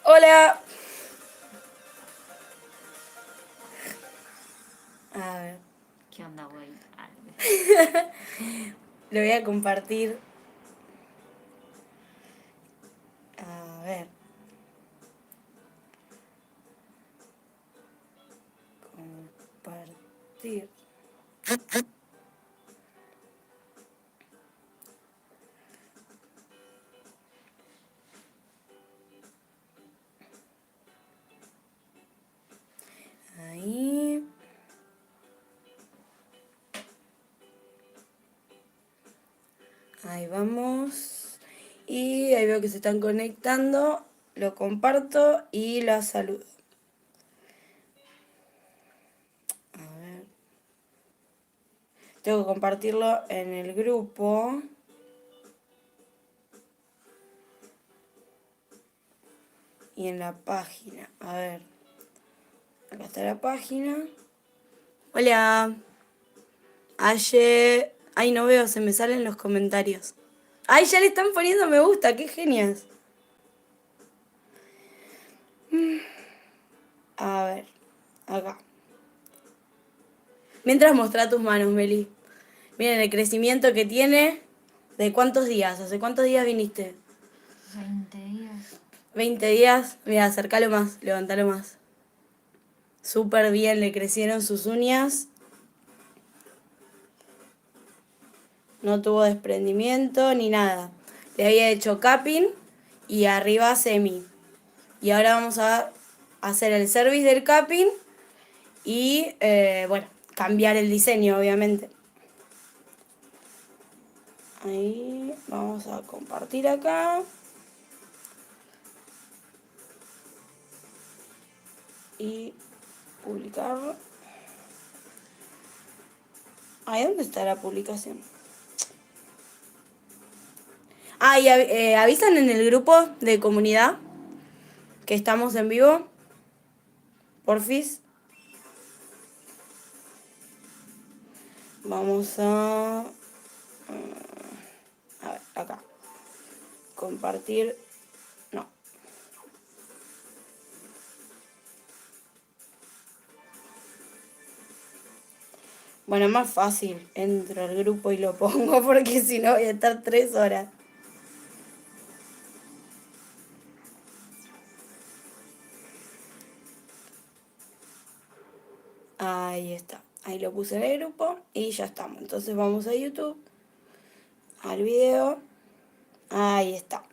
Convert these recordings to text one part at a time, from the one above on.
Hola. A ver, ¿Qué onda, güey? lo voy a compartir. A ver, compartir. Ahí. Ahí vamos. Y ahí veo que se están conectando. Lo comparto y la saludo. A ver. Tengo que compartirlo en el grupo. Y en la página. A ver. Acá está la página. Hola. Aye. Ay, no veo, se me salen los comentarios. Ay, ya le están poniendo me gusta, qué genias. A ver, acá. Mientras mostrá tus manos, Meli. Miren el crecimiento que tiene. ¿De cuántos días? ¿Hace cuántos días viniste? 20 días. 20 días. Mira, acércalo más, levántalo más. Súper bien, le crecieron sus uñas. No tuvo desprendimiento ni nada. Le había hecho capping y arriba semi. Y ahora vamos a hacer el service del capping y, bueno, cambiar el diseño, obviamente. Ahí vamos a compartir acá. Y publicarlo. Ahí, ¿dónde está la publicación? Ah, y avisan en el grupo de comunidad que estamos en vivo. Porfis. Vamos a ver, acá. Compartir. No. Bueno, más fácil. Entro al grupo y lo pongo porque si no voy a estar 3 horas. Ahí está. Ahí lo puse en el grupo y ya estamos. Entonces vamos a YouTube, al video. Ahí está.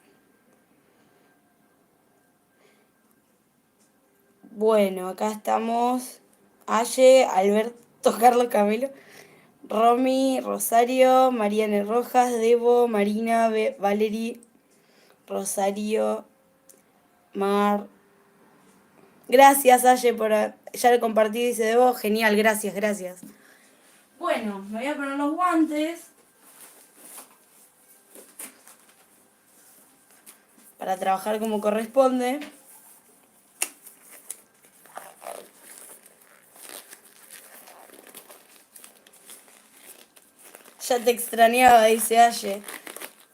Bueno, acá estamos. Aye, Alberto, Carlos Camilo, Romy, Rosario, Mariana Rojas, Debo, Marina, Valery, Rosario, Mar. Gracias, Aye, por. Ya lo compartí, dice Debo. Genial, gracias, gracias. Bueno, me voy a poner los guantes para trabajar como corresponde. Ya te extrañaba, dice Aye.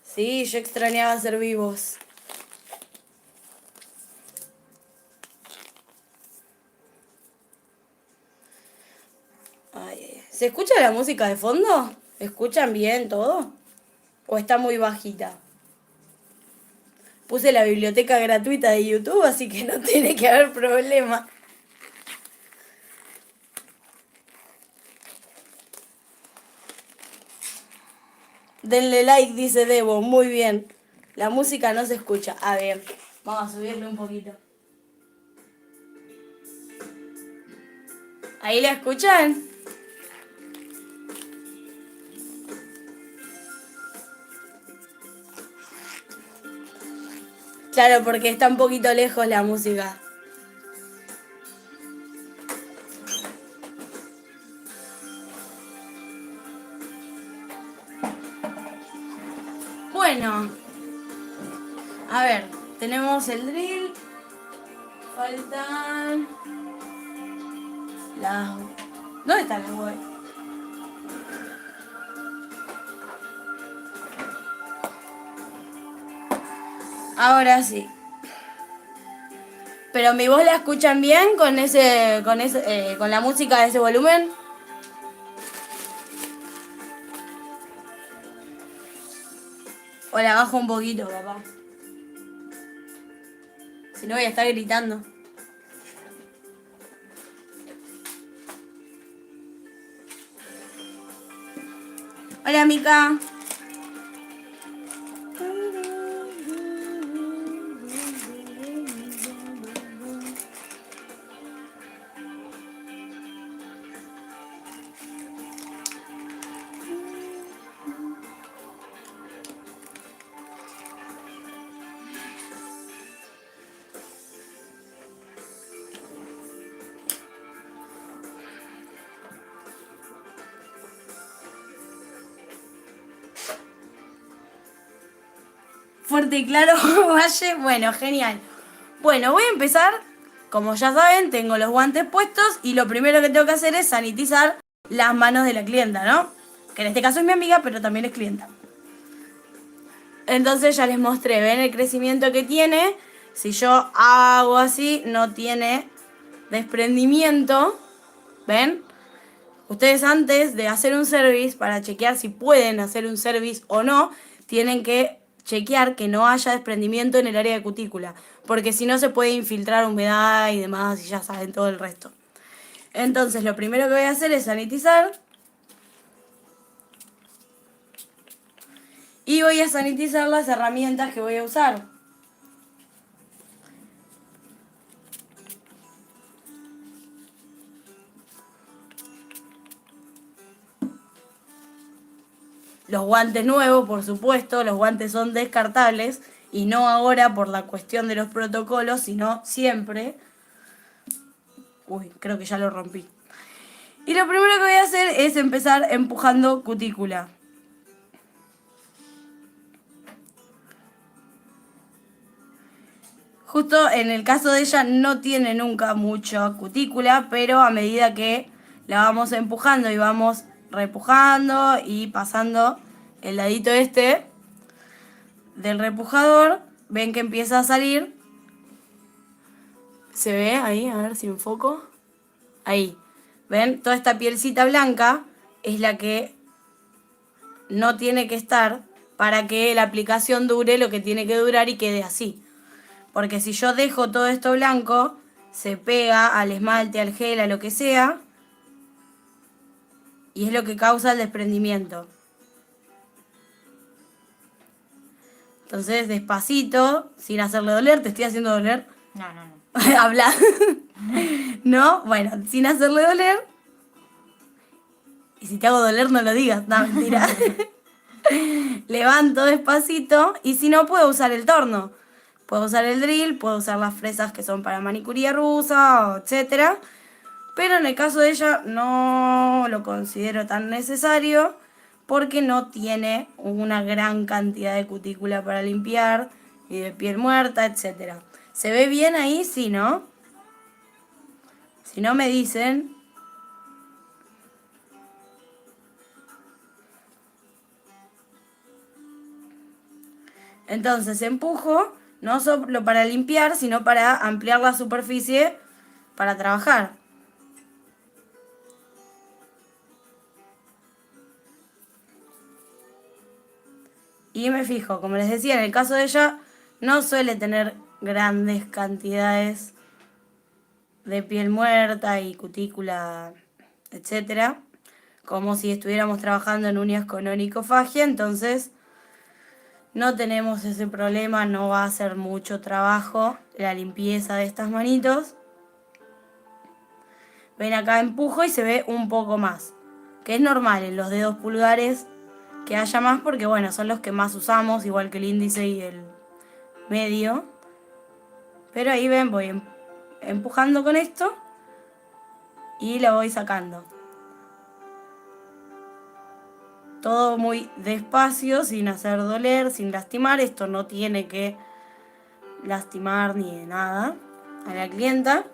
Sí, yo extrañaba ser vivos. Ay, ay, ay. ¿Se escucha la música de fondo? ¿Escuchan bien todo? ¿O está muy bajita? Puse la biblioteca gratuita de YouTube, así que no tiene que haber problema. Denle like, dice Debo. Muy bien. La música no se escucha. A ver, vamos a subirle un poquito. ¿Ahí la escuchan? Claro, porque está un poquito lejos la música. Bueno, a ver, tenemos el drill. Faltan las... ¿Dónde están las web? Ahora sí. Pero mi voz la escuchan bien con la música de ese volumen. O la bajo un poquito, papá. Si no voy a estar gritando. Hola, Mica. Fuerte y claro, Valle. Bueno, genial. Bueno, voy a empezar. Como ya saben, tengo los guantes puestos y lo primero que tengo que hacer es sanitizar las manos de la clienta, ¿no? Que en este caso es mi amiga, pero también es clienta. Entonces ya les mostré, ven el crecimiento que tiene. Si yo hago así, no tiene desprendimiento. ¿Ven? Ustedes antes de hacer un service, para chequear si pueden hacer un service o no, tienen que chequear que no haya desprendimiento en el área de cutícula, porque si no se puede infiltrar humedad y demás y ya saben todo el resto. Entonces lo primero que voy a hacer es sanitizar. Y voy a sanitizar las herramientas que voy a usar. Los guantes nuevos, por supuesto, los guantes son descartables y no ahora por la cuestión de los protocolos, sino siempre. Uy, creo que ya lo rompí. Y lo primero que voy a hacer es empezar empujando cutícula. Justo en el caso de ella no tiene nunca mucha cutícula, pero a medida que la vamos empujando y vamos repujando y pasando el ladito este del repujador, ven que empieza a salir. ¿Se ve ahí? A ver si enfoco. Ahí. ¿Ven? Toda esta pielcita blanca es la que no tiene que estar para que la aplicación dure lo que tiene que durar y quede así. Porque si yo dejo todo esto blanco, se pega al esmalte, al gel, a lo que sea, y es lo que causa el desprendimiento. Entonces, despacito, sin hacerle doler, ¿te estoy haciendo doler? No, no, no. Habla. ¿No? Bueno, sin hacerle doler. Y si te hago doler, no lo digas. No, mentira. Levanto despacito y si no, puedo usar el torno. Puedo usar el drill, puedo usar las fresas que son para manicuría rusa, etc. Pero en el caso de ella no lo considero tan necesario porque no tiene una gran cantidad de cutícula para limpiar y de piel muerta, etc. ¿Se ve bien ahí? Sí, ¿no? Si no me dicen. Entonces empujo, no solo para limpiar, sino para ampliar la superficie para trabajar. Y me fijo, como les decía, en el caso de ella, no suele tener grandes cantidades de piel muerta y cutícula, etcétera, como si estuviéramos trabajando en uñas con onicofagia, entonces no tenemos ese problema, no va a ser mucho trabajo la limpieza de estas manitos. Ven acá empujo y se ve un poco más, que es normal en los dedos pulgares que haya más porque bueno, son los que más usamos, igual que el índice y el medio. Pero ahí ven, voy empujando con esto y lo voy sacando. Todo muy despacio, sin hacer doler, sin lastimar. Esto no tiene que lastimar ni de nada a la clienta.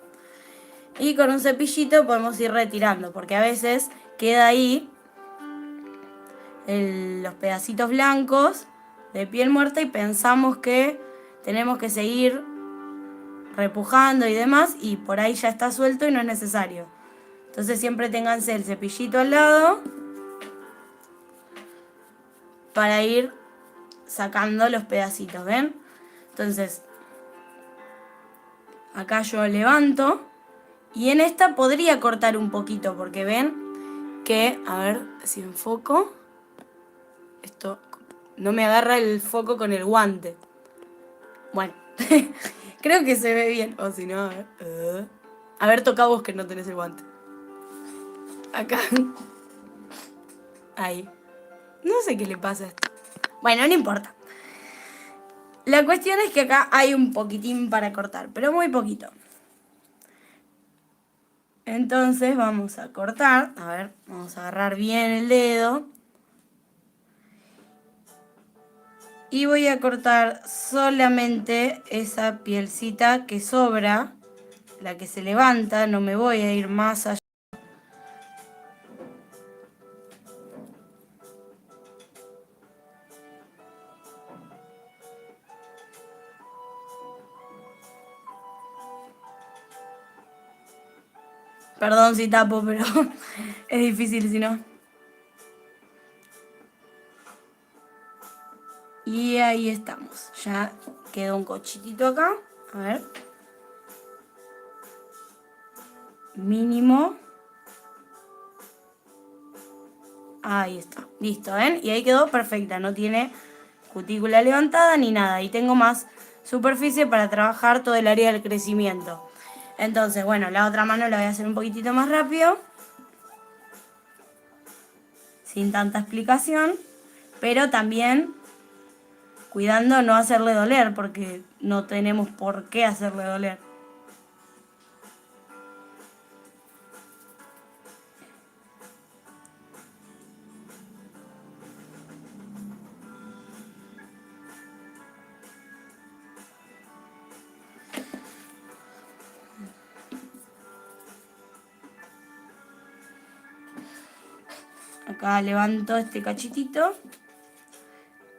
Y con un cepillito podemos ir retirando, porque a veces queda ahí los pedacitos blancos de piel muerta y pensamos que tenemos que seguir repujando y demás, y por ahí ya está suelto y no es necesario. Entonces siempre ténganse el cepillito al lado para ir sacando los pedacitos, ¿ven? Entonces, acá yo levanto y en esta podría cortar un poquito porque ven que, a ver si enfoco, esto no me agarra el foco con el guante. Bueno, creo que se ve bien, o si no, a ver, toca vos que no tenés el guante. Acá. Ahí. No sé qué le pasa a esto. Bueno, no importa. La cuestión es que acá hay un poquitín para cortar, pero muy poquito. Entonces vamos a cortar. A ver, vamos a agarrar bien el dedo. Y voy a cortar solamente esa pielcita que sobra, la que se levanta, no me voy a ir más allá. Perdón si tapo, pero es difícil si no. Y ahí estamos. Ya quedó un cochitito acá. A ver. Mínimo. Ahí está. Listo, ¿ven? Y ahí quedó perfecta. No tiene cutícula levantada ni nada. Y tengo más superficie para trabajar todo el área del crecimiento. Entonces, bueno, la otra mano la voy a hacer un poquitito más rápido. Sin tanta explicación. Pero también cuidando no hacerle doler, porque no tenemos por qué hacerle doler. Acá levanto este cachitito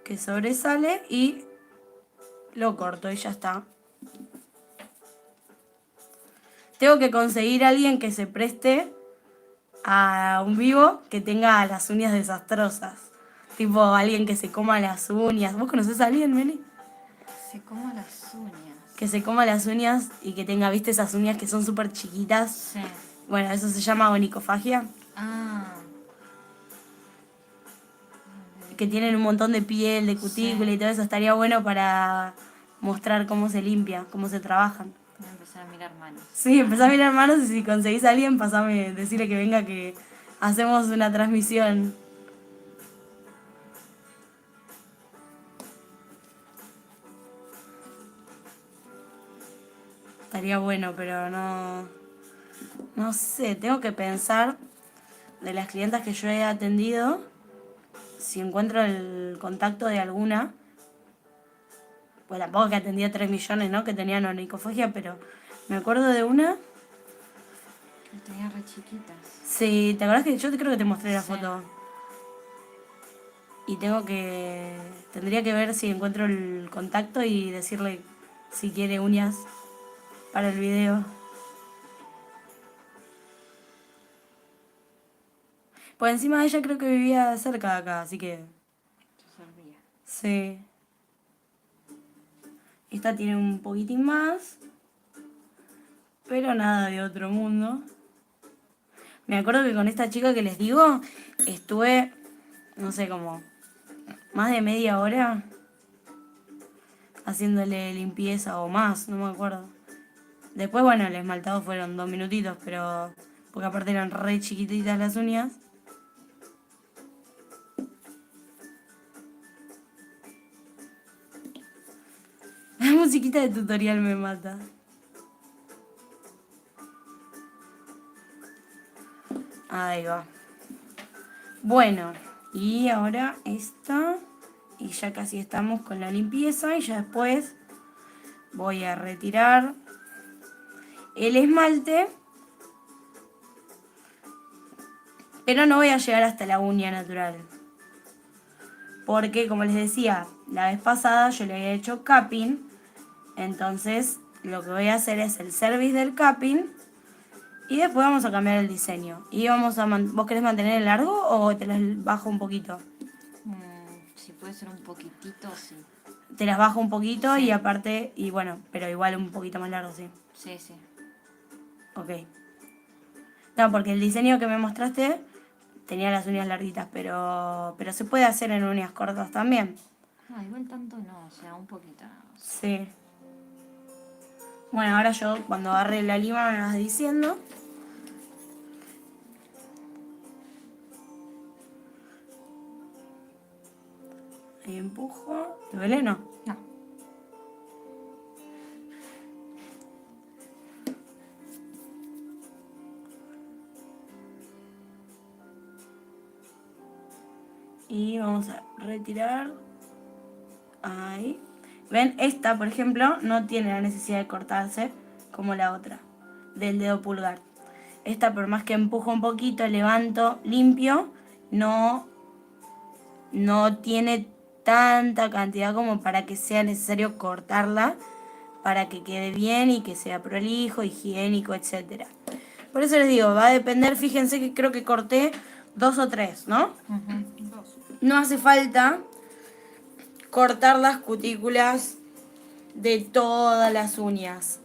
que sobresale y lo corto y ya está. Tengo que conseguir a alguien que se preste a un vivo que tenga las uñas desastrosas. Tipo alguien que se coma las uñas. ¿Vos conocés a alguien, Meli? Se como las uñas. Que se coma las uñas y que tenga, viste, esas uñas que son súper chiquitas. Sí. Bueno, eso se llama onicofagia. Ah. Que tienen un montón de piel, de cutícula Sí. y todo eso. Estaría bueno para mostrar cómo se limpia, cómo se trabajan. Voy a empezar a mirar manos. Sí, empezá a mirar manos y si conseguís a alguien, pasame, decirle que venga que hacemos una transmisión. Estaría bueno, pero no... No sé, tengo que pensar de las clientas que yo he atendido, si encuentro el contacto de alguna. Pues tampoco que atendía 3 millones, ¿no? Que tenían onicofagia, pero me acuerdo de una. Que tenía re chiquitas. Sí, ¿te acordás que yo creo que te mostré la Sí. foto? Y tendría que ver si encuentro el contacto y decirle si quiere uñas para el video. Pues encima ella creo que vivía cerca de acá, así que Yo servía. sí. Esta tiene un poquitín más, pero nada de otro mundo. Me acuerdo que con esta chica que les digo, estuve, no sé, como más de media hora haciéndole limpieza o más, no me acuerdo. Después, bueno, el esmaltado fueron 2 minutitos, pero porque aparte eran re chiquititas las uñas. La musiquita de tutorial me mata. Ahí va. Bueno, y ahora esta. Y ya casi estamos con la limpieza. Y ya después voy a retirar el esmalte. Pero no voy a llegar hasta la uña natural. Porque, como les decía, la vez pasada yo le había hecho capping. Entonces lo que voy a hacer es el service del capping y después vamos a cambiar el diseño. Y vamos a ¿vos querés mantener el largo o te las bajo un poquito? Si puede ser un poquitito, sí. Te las bajo un poquito Sí. y aparte, y bueno, pero igual un poquito más largo, sí. Sí, sí. Ok. No, porque el diseño que me mostraste tenía las uñas larguitas, pero se puede hacer en uñas cortas también. No, igual tanto no, o sea, un poquito nada más. Sí. Bueno, ahora yo cuando agarre la lima me vas diciendo. Ahí empujo. ¿Te duele? No. No. Y vamos a retirar. Ahí. ¿Ven? Esta, por ejemplo, no tiene la necesidad de cortarse como la otra, del dedo pulgar. Esta, por más que empujo un poquito, levanto, limpio, no tiene tanta cantidad como para que sea necesario cortarla para que quede bien y que sea prolijo, higiénico, etc. Por eso les digo, va a depender, fíjense que creo que corté 2 o 3, ¿no? Dos. No hace falta cortar las cutículas de todas las uñas.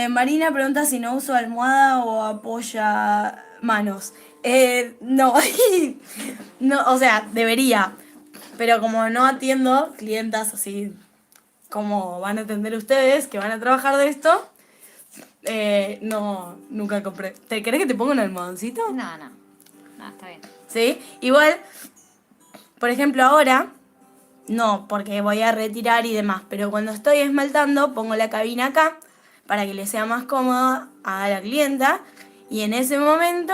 Marina pregunta si no uso almohada o apoya manos. No, no, o sea, debería, pero como no atiendo clientas así como van a atender ustedes, que van a trabajar de esto, no, nunca compré. ¿Te querés que te ponga un almohadoncito? No, no. No, está bien. ¿Sí? Igual, por ejemplo, ahora, no, porque voy a retirar y demás, pero cuando estoy esmaltando, pongo la cabina acá para que le sea más cómoda a la clienta y en ese momento,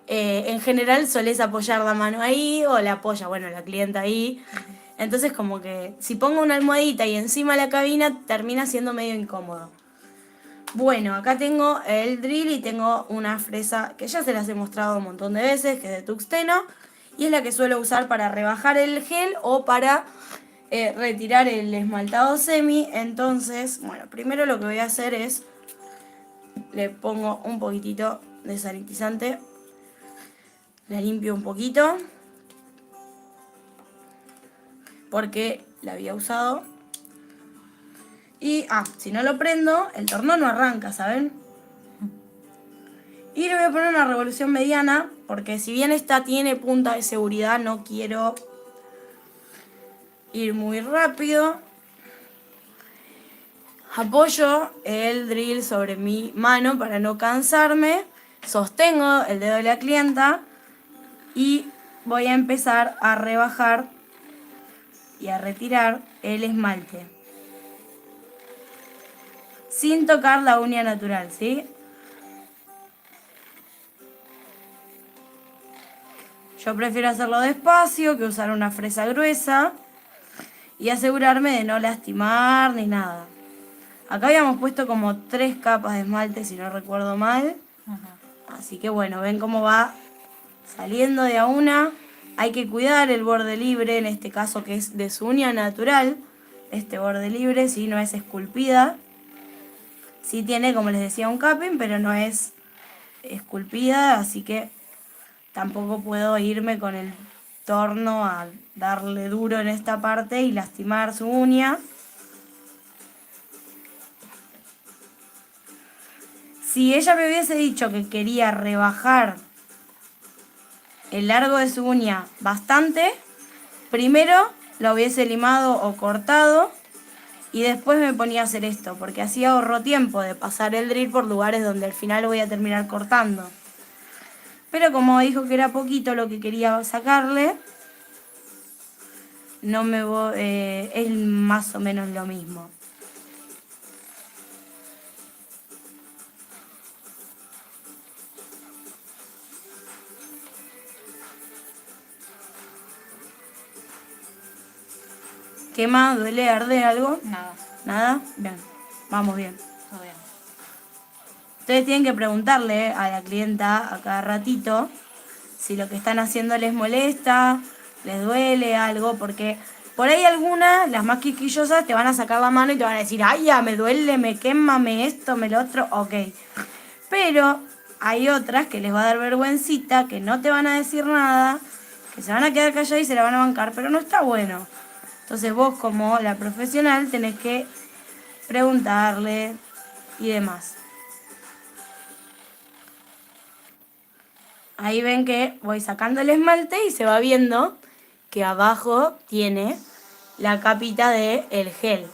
en general, solés apoyar la mano ahí o la apoya, bueno, la clienta ahí. Entonces, como que si pongo una almohadita y encima la cabina, termina siendo medio incómodo. Bueno, acá tengo el drill y tengo una fresa que ya se las he mostrado un montón de veces, que es de tuxteno, y es la que suelo usar para rebajar el gel o para retirar el esmaltado semi. Entonces, bueno, primero lo que voy a hacer es, le pongo un poquitito de sanitizante, la limpio un poquito, porque la había usado. Y, si no lo prendo, el torno no arranca, ¿saben? Y le voy a poner una revolución mediana, porque si bien esta tiene punta de seguridad, no quiero ir muy rápido. Apoyo el drill sobre mi mano para no cansarme. Sostengo el dedo de la clienta y voy a empezar a rebajar y a retirar el esmalte. Sin tocar la uña natural, ¿sí? Yo prefiero hacerlo despacio que usar una fresa gruesa y asegurarme de no lastimar ni nada. Acá habíamos puesto como 3 capas de esmalte, si no recuerdo mal. Así que bueno, ven cómo va saliendo de a una. Hay que cuidar el borde libre, en este caso que es de su uña natural. Este borde libre, si no es esculpida. Sí tiene, como les decía, un capping, pero no es esculpida, así que tampoco puedo irme con el torno a darle duro en esta parte y lastimar su uña. Si ella me hubiese dicho que quería rebajar el largo de su uña bastante, primero la hubiese limado o cortado y después me ponía a hacer esto, porque así ahorro tiempo de pasar el drill por lugares donde al final voy a terminar cortando. Pero como dijo que era poquito lo que quería sacarle, no me voy, es más o menos lo mismo. ¿Qué más? ¿Duele? ¿Arde algo? Nada. ¿Nada? Bien, vamos bien. Todo bien. Ustedes tienen que preguntarle a la clienta a cada ratito si lo que están haciendo les molesta, les duele algo, porque Por ahí algunas, las más quisquillosas, te van a sacar la mano y te van a decir, ay, ya, me duele, me quema, me esto, me lo otro, ok. Pero hay otras que les va a dar vergüencita, que no te van a decir nada, que se van a quedar calladas y se la van a bancar, pero no está bueno. Entonces vos como la profesional tenés que preguntarle y demás. Ahí ven que voy sacando el esmalte y se va viendo que abajo tiene la capita de el gel.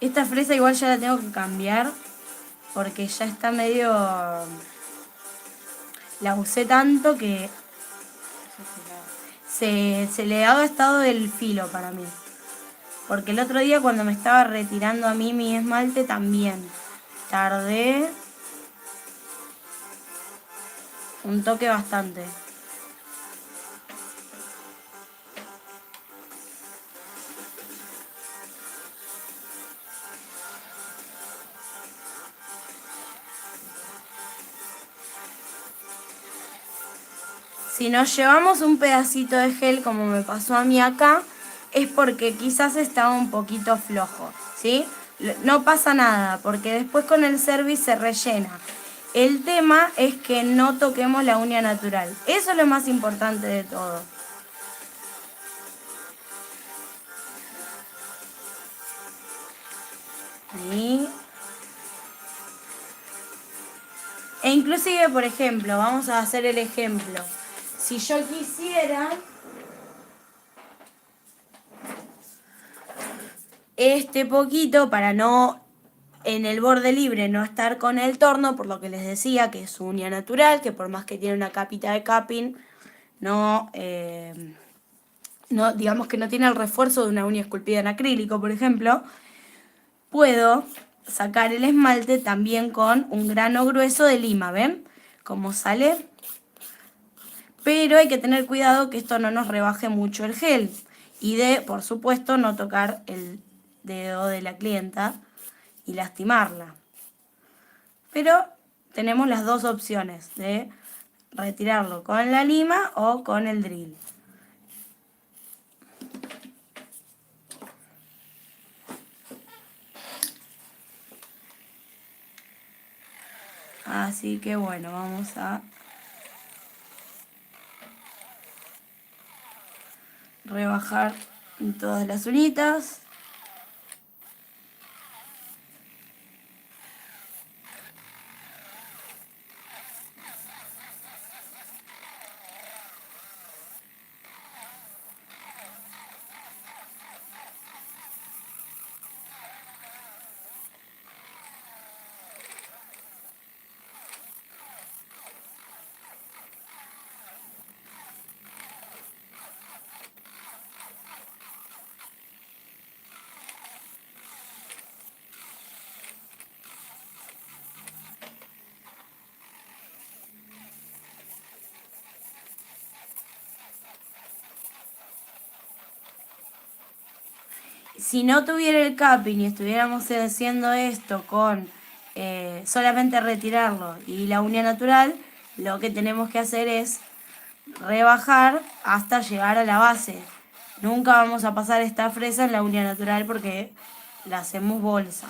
Esta fresa igual ya la tengo que cambiar porque ya está medio... La usé tanto que se le ha gastado el filo para mí. Porque el otro día cuando me estaba retirando a mí mi esmalte también tardé un toque bastante. Si nos llevamos un pedacito de gel, como me pasó a mí acá, es porque quizás estaba un poquito flojo, ¿sí? No pasa nada, porque después con el service se rellena. El tema es que no toquemos la uña natural. Eso es lo más importante de todo. Ahí. E inclusive, por ejemplo, vamos a hacer el ejemplo. Si yo quisiera este poquito para no en el borde libre no estar con el torno, por lo que les decía que es uña natural, que por más que tiene una capita de capping, no, no, digamos que no tiene el refuerzo de una uña esculpida en acrílico, por ejemplo, puedo sacar el esmalte también con un grano grueso de lima, ¿ven? Cómo sale. Pero hay que tener cuidado que esto no nos rebaje mucho el gel y de, por supuesto, no tocar el dedo de la clienta y lastimarla. Pero tenemos las dos opciones de retirarlo con la lima o con el drill. Así que bueno, vamos a rebajar todas las uñitas. Si no tuviera el capping y estuviéramos haciendo esto con solamente retirarlo y la uña natural, lo que tenemos que hacer es rebajar hasta llegar a la base. Nunca vamos a pasar esta fresa en la uña natural porque la hacemos bolsa.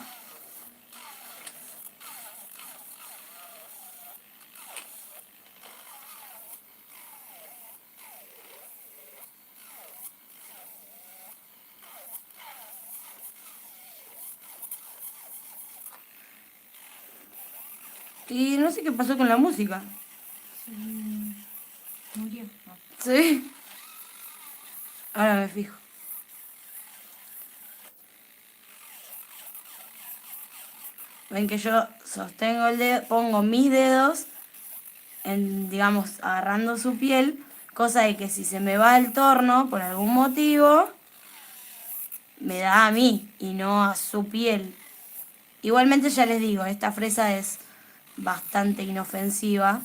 Y no sé qué pasó con la música. Murió. No. ¿Sí? Ahora me fijo. Ven que yo sostengo el dedo, pongo mis dedos, en, digamos, agarrando su piel, cosa de que si se me va el torno por algún motivo, me da a mí y no a su piel. Igualmente ya les digo, esta fresa es bastante inofensiva.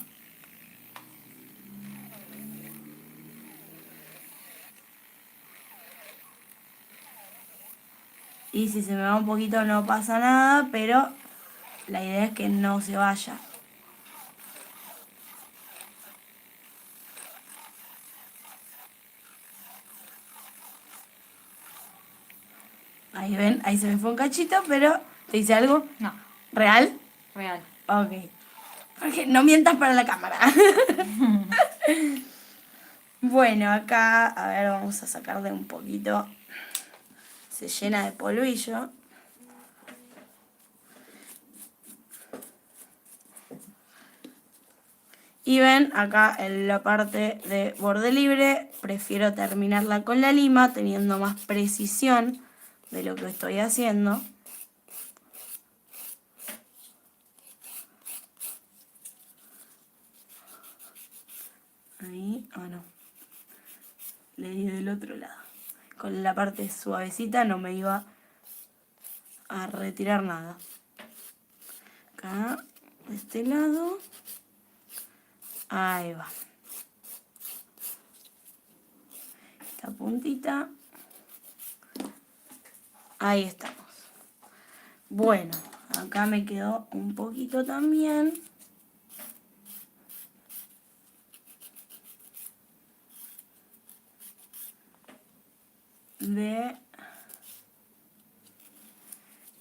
Y si se me va un poquito no pasa nada, pero la idea es que no se vaya. Ahí ven, ahí se me fue un cachito, pero ¿te dice algo? No, ¿Real? real. Ok. Porque no mientas para la cámara. Bueno, acá, a ver, vamos a sacarle un poquito. Se llena de polvillo. Y ven, acá en la parte de borde libre, prefiero terminarla con la lima, teniendo más precisión de lo que estoy haciendo. Ahí, no. Le di del otro lado. Con la parte suavecita no me iba a retirar nada. Acá, de este lado. Ahí va. Esta puntita. Ahí estamos. Bueno, acá me quedó un poquito también. De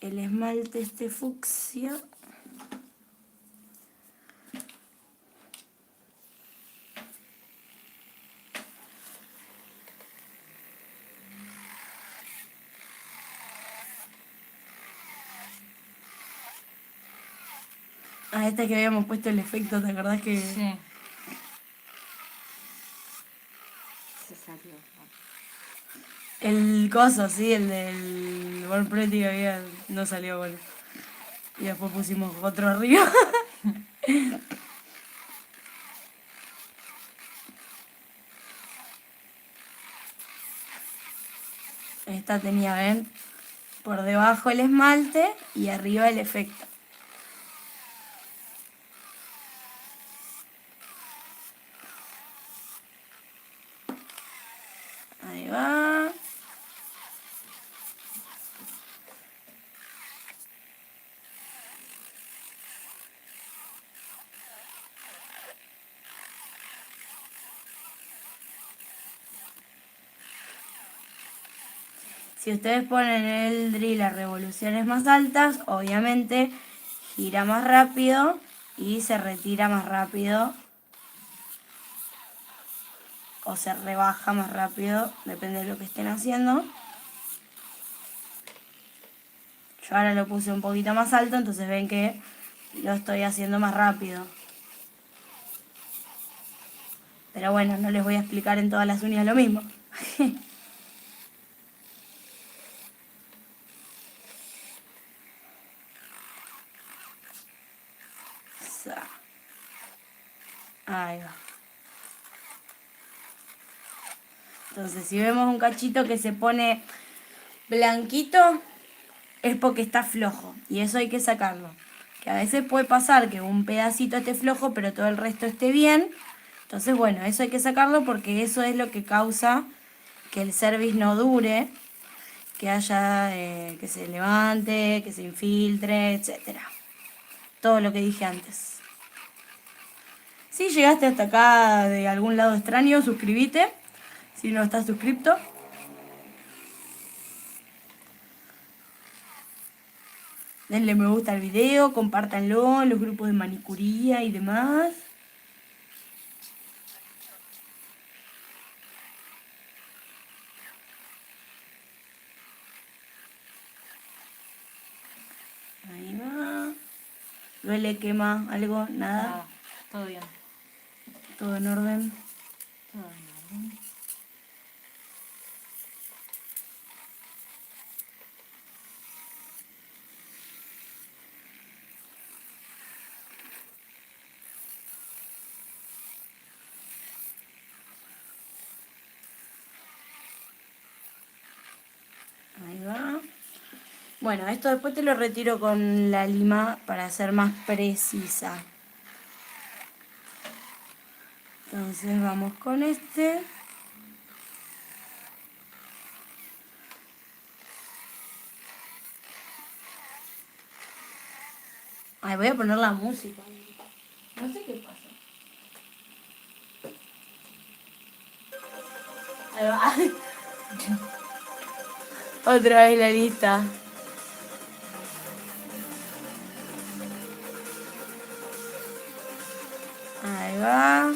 el esmalte este fucsia. Esta que habíamos puesto el efecto, ¿te acordás que...? Sí. Se salió. El coso, sí, el del WordPress que había, no salió bueno. Y después pusimos otro arriba. Esta tenía, ven, por debajo el esmalte y arriba el efecto. Ahí va. Si ustedes ponen el drill a revoluciones más altas, obviamente gira más rápido y se retira más rápido o se rebaja más rápido, depende de lo que estén haciendo. Yo ahora lo puse un poquito más alto, entonces ven que lo estoy haciendo más rápido. Pero bueno, no les voy a explicar en todas las uñas lo mismo. Ahí va. Entonces, si vemos un cachito que se pone blanquito, es porque está flojo. Y eso hay que sacarlo. Que a veces puede pasar que un pedacito esté flojo, pero todo el resto esté bien. Entonces, bueno, eso hay que sacarlo porque eso es lo que causa que el cervix no dure, que haya, que se levante, que se infiltre, etcétera. Todo lo que dije antes. Si llegaste hasta acá de algún lado extraño, suscríbete. Si no estás suscripto. Denle me gusta al video, compártanlo en los grupos de manicuría y demás. Ahí va. ¿Duele, quema algo? Nada. Nada, todo bien. Todo en orden. Todo en orden. Ahí va. Bueno, esto después te lo retiro con la lima para ser más precisa. Entonces vamos con este. Ay, voy a poner la música. No sé qué pasa. Ahí va. Otra vez la lista. Ahí va.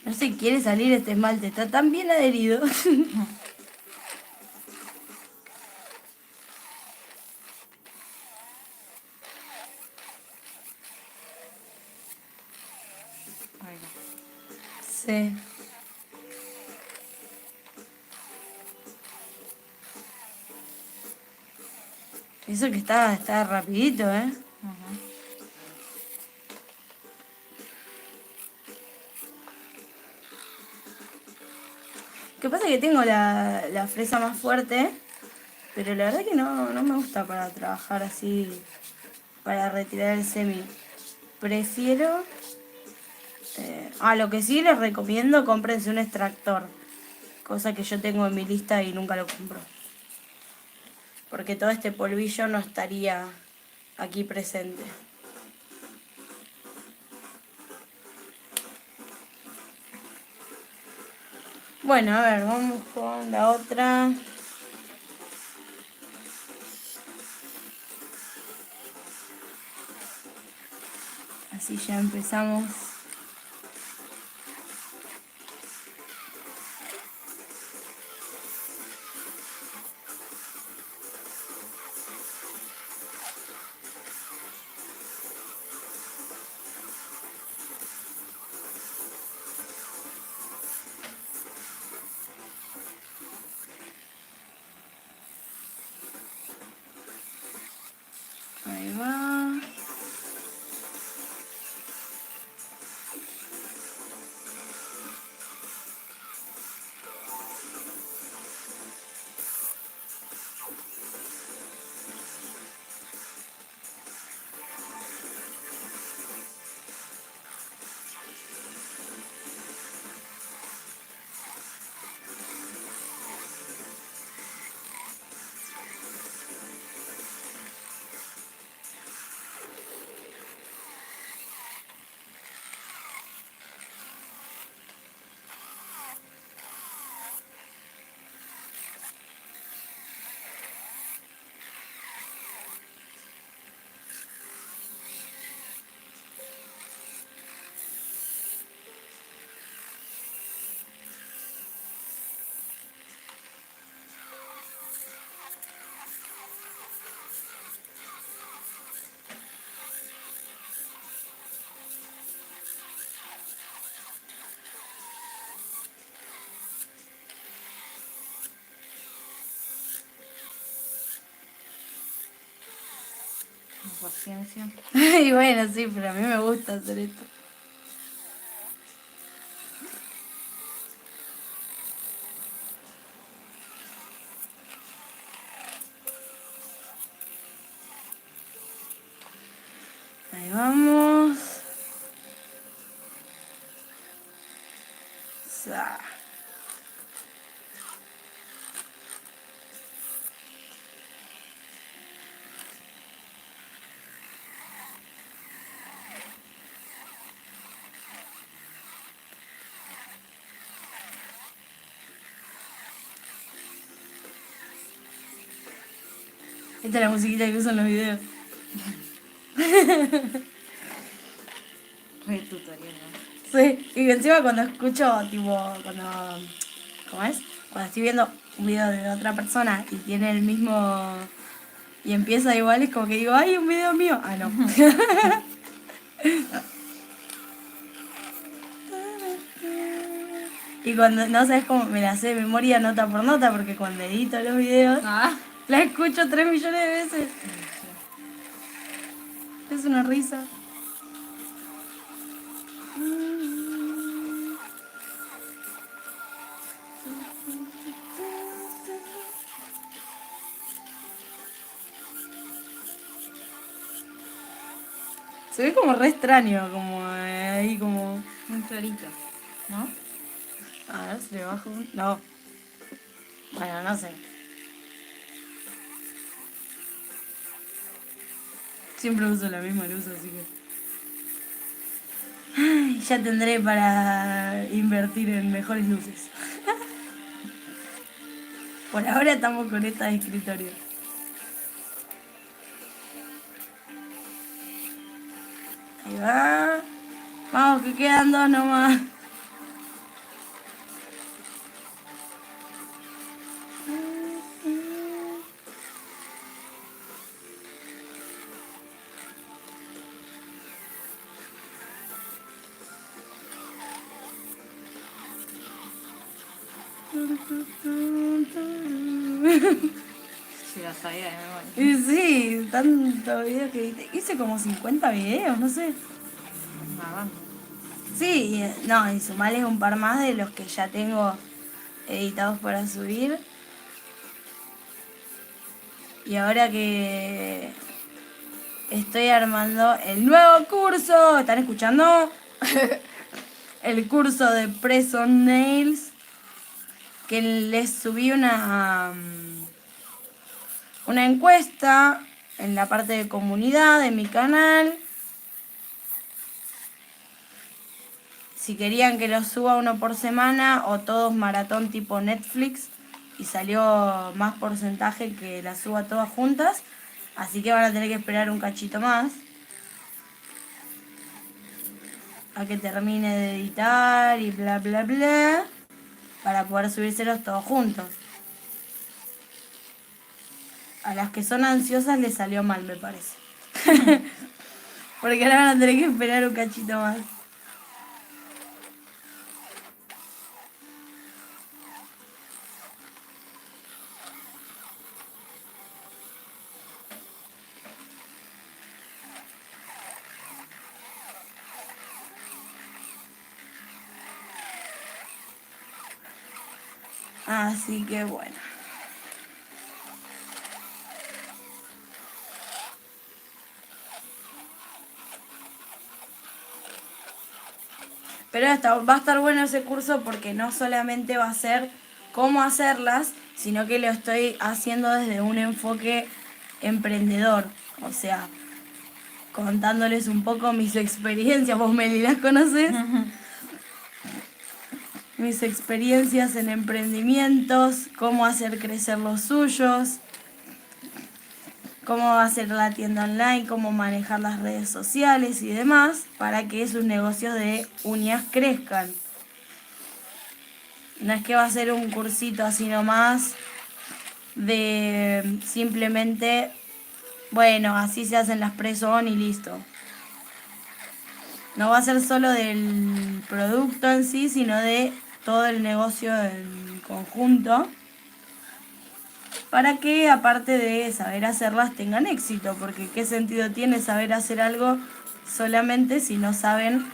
No se quiere salir este esmalte, está tan bien adherido. Ahí va. Sí. Eso que está rapidito, ¿eh? Ujú. Lo que pasa es que tengo la fresa más fuerte, pero la verdad que no me gusta para trabajar así, para retirar el semi. Prefiero... lo que sí les recomiendo, cómprense un extractor, cosa que yo tengo en mi lista y nunca lo compro. Porque todo este polvillo no estaría aquí presente. Bueno, a ver, vamos con la otra. Así ya empezamos. Ahí va. Con paciencia. Y bueno, sí, pero a mí me gusta hacer esto. Ahí vamos. Sa. Esta es la musiquita que usan los videos. Re tutorial, ¿no? Sí, y encima cuando escucho, tipo, ¿cómo es? Cuando estoy viendo un video de otra persona y tiene el mismo, y empieza igual, es como que digo, ¡ay, un video mío! Ah, no. Y cuando, no sabes cómo, me la sé de memoria nota por nota, porque cuando edito los videos, Ah. la escucho 3 millones de veces. Es una risa. Se ve como re extraño, como ahí como... Muy clarito, ¿no? A ver si le bajo un... No. Bueno, no sé. Siempre uso la misma luz, así que... Ay, ya tendré para invertir en mejores luces. Por ahora estamos con esta de escritorio. Ahí va. Vamos, que quedan dos nomás. Sí, la sabía de memoria. Y sí, tanto video que hice como 50 videos, no sé. Una banda. Sí, no, y sumales un par más de los que ya tengo editados para subir. Y ahora que estoy armando el nuevo curso, ¿están escuchando? El curso de Press on Nails, que les subí una encuesta en la parte de comunidad de mi canal. Si querían que los suba uno por semana o todos maratón tipo Netflix, y salió más porcentaje que las suba todas juntas, así que van a tener que esperar un cachito más a que termine de editar y bla bla bla para poder subírselos todos juntos. A las que son ansiosas les salió mal, me parece. Porque ahora van a tener que esperar un cachito más. Así que bueno. Pero va a estar bueno ese curso porque no solamente va a ser cómo hacerlas, sino que lo estoy haciendo desde un enfoque emprendedor. O sea, contándoles un poco mis experiencias, vos Meli las conoces, mis experiencias en emprendimientos, cómo hacer crecer los suyos, cómo hacer la tienda online, cómo manejar las redes sociales y demás para que sus negocios de uñas crezcan. No es que va a ser un cursito así nomás de simplemente, bueno, así se hacen las press-on y listo. No va a ser solo del producto en sí, sino de todo el negocio en conjunto, para que aparte de saber hacerlas tengan éxito, porque qué sentido tiene saber hacer algo solamente si no saben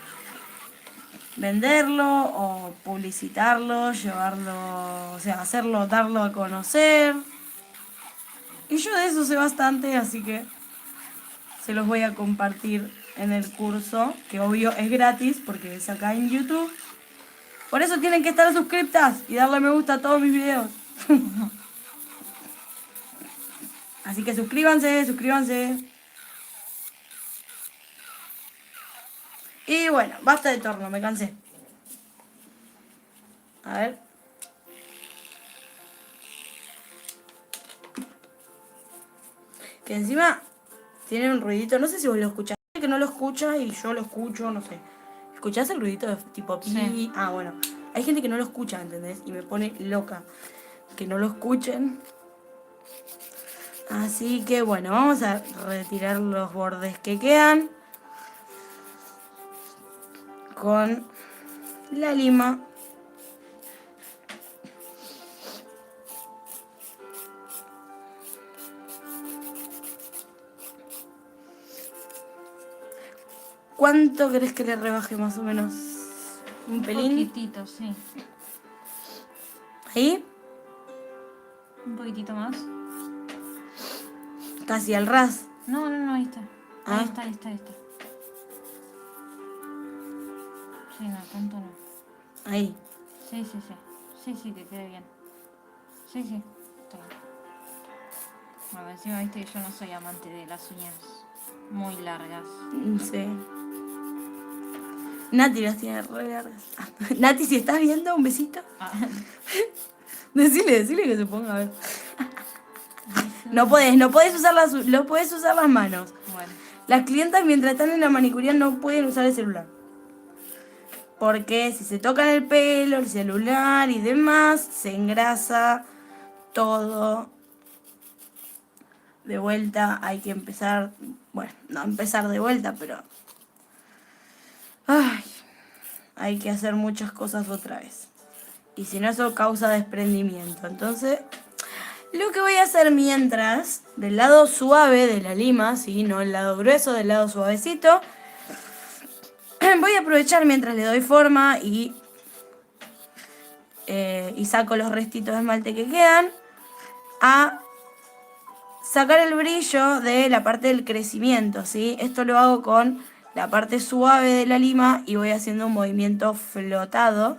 venderlo o publicitarlo, llevarlo, o sea, hacerlo, darlo a conocer. Y yo de eso sé bastante, así que se los voy a compartir en el curso, que obvio es gratis porque es acá en YouTube. Por eso tienen que estar suscriptas y darle me gusta a todos mis videos. Así que suscríbanse, suscríbanse. Y bueno, basta de torno, me cansé. A ver. Que encima tiene un ruidito, no sé si vos lo escuchás, que no lo escucha y yo lo escucho, no sé. ¿Escuchás el ruidito de tipo pi? Sí. Ah, bueno. Hay gente que no lo escucha, ¿entendés? Y me pone loca que no lo escuchen. Así que bueno, vamos a retirar los bordes que quedan con la lima. ¿Cuánto querés que le rebaje más o menos? ¿Un pelín? Poquitito, sí. Ahí, Un poquitito más. casi al ras. No, ahí está. Ah. Ahí está. Sí, no, tanto no. Ahí. Sí. Sí, que quede bien. Sí, está bien. Bueno, encima viste que yo no soy amante de las uñas muy largas. Sí. Nati las tiene re largas. Nati, si estás viendo, un besito. Ah, Decile que se ponga a ver. No podés usar las manos. bueno, Las clientas mientras están en la manicuría no pueden usar el celular. Porque si se tocan el pelo, el celular y demás, se engrasa todo. De vuelta hay que empezar, bueno, no empezar de vuelta, pero ay, hay que hacer muchas cosas otra vez. Y si no, eso causa desprendimiento. Entonces, lo que voy a hacer mientras, del lado suave de la lima, ¿sí? No el lado grueso, del lado suavecito, voy a aprovechar mientras le doy forma y saco los restitos de esmalte que quedan, a sacar el brillo de la parte del crecimiento, ¿sí? Esto lo hago con la parte suave de la lima y voy haciendo un movimiento flotado.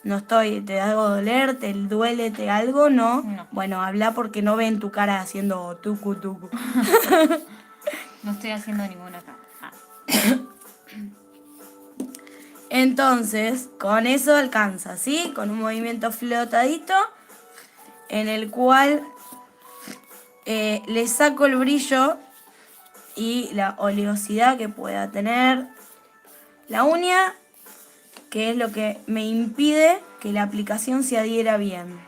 No estoy, ¿te hago doler? ¿Te duele? ¿Te algo? No. No. Bueno, habla porque no ven tu cara haciendo tucu tucu. no estoy haciendo ninguna cara. Ah, Entonces, con eso alcanza, ¿sí? Con un movimiento flotadito en el cual le saco el brillo y la oleosidad que pueda tener la uña, que es lo que me impide que la aplicación se adhiera bien.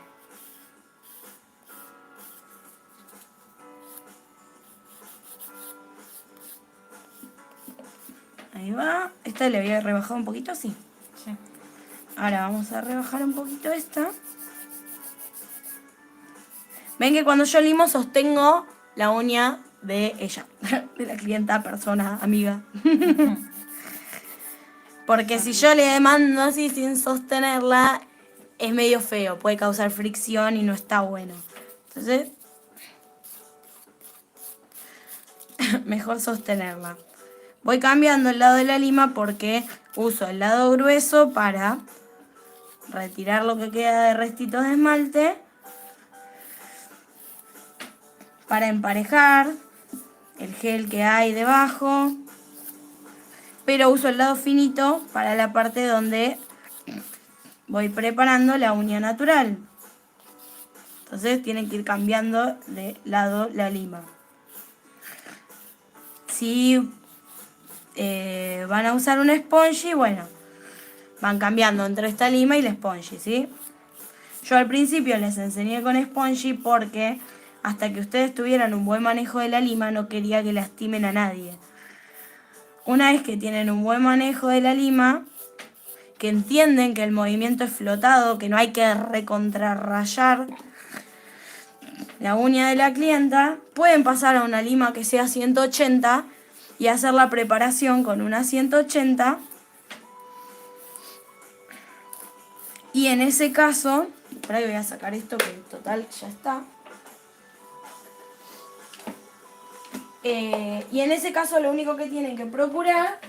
Ahí va. Esta le había rebajado un poquito, sí. sí. Ahora vamos a rebajar un poquito esta. Ven que cuando yo limo sostengo la uña de ella, de la clienta, persona, amiga. Porque si yo le mando así sin sostenerla, es medio feo, puede causar fricción y no está bueno. Entonces, mejor sostenerla. Voy cambiando el lado de la lima porque uso el lado grueso para retirar lo que queda de restitos de esmalte, para emparejar el gel que hay debajo, pero uso el lado finito para la parte donde voy preparando la uña natural. Entonces tienen que ir cambiando de lado la lima. Si van a usar un spongy, bueno, van cambiando entre esta lima y la spongy, ¿sí? Yo al principio les enseñé con spongy porque hasta que ustedes tuvieran un buen manejo de la lima no quería que lastimen a nadie. Una vez que tienen un buen manejo de la lima, que entienden que el movimiento es flotado, que no hay que recontrarrayar la uña de la clienta, pueden pasar a una lima que sea 180 y hacer la preparación con una 180. Y en ese caso, por ahí voy a sacar esto que total ya está. Y en ese caso lo único que tienen que procurar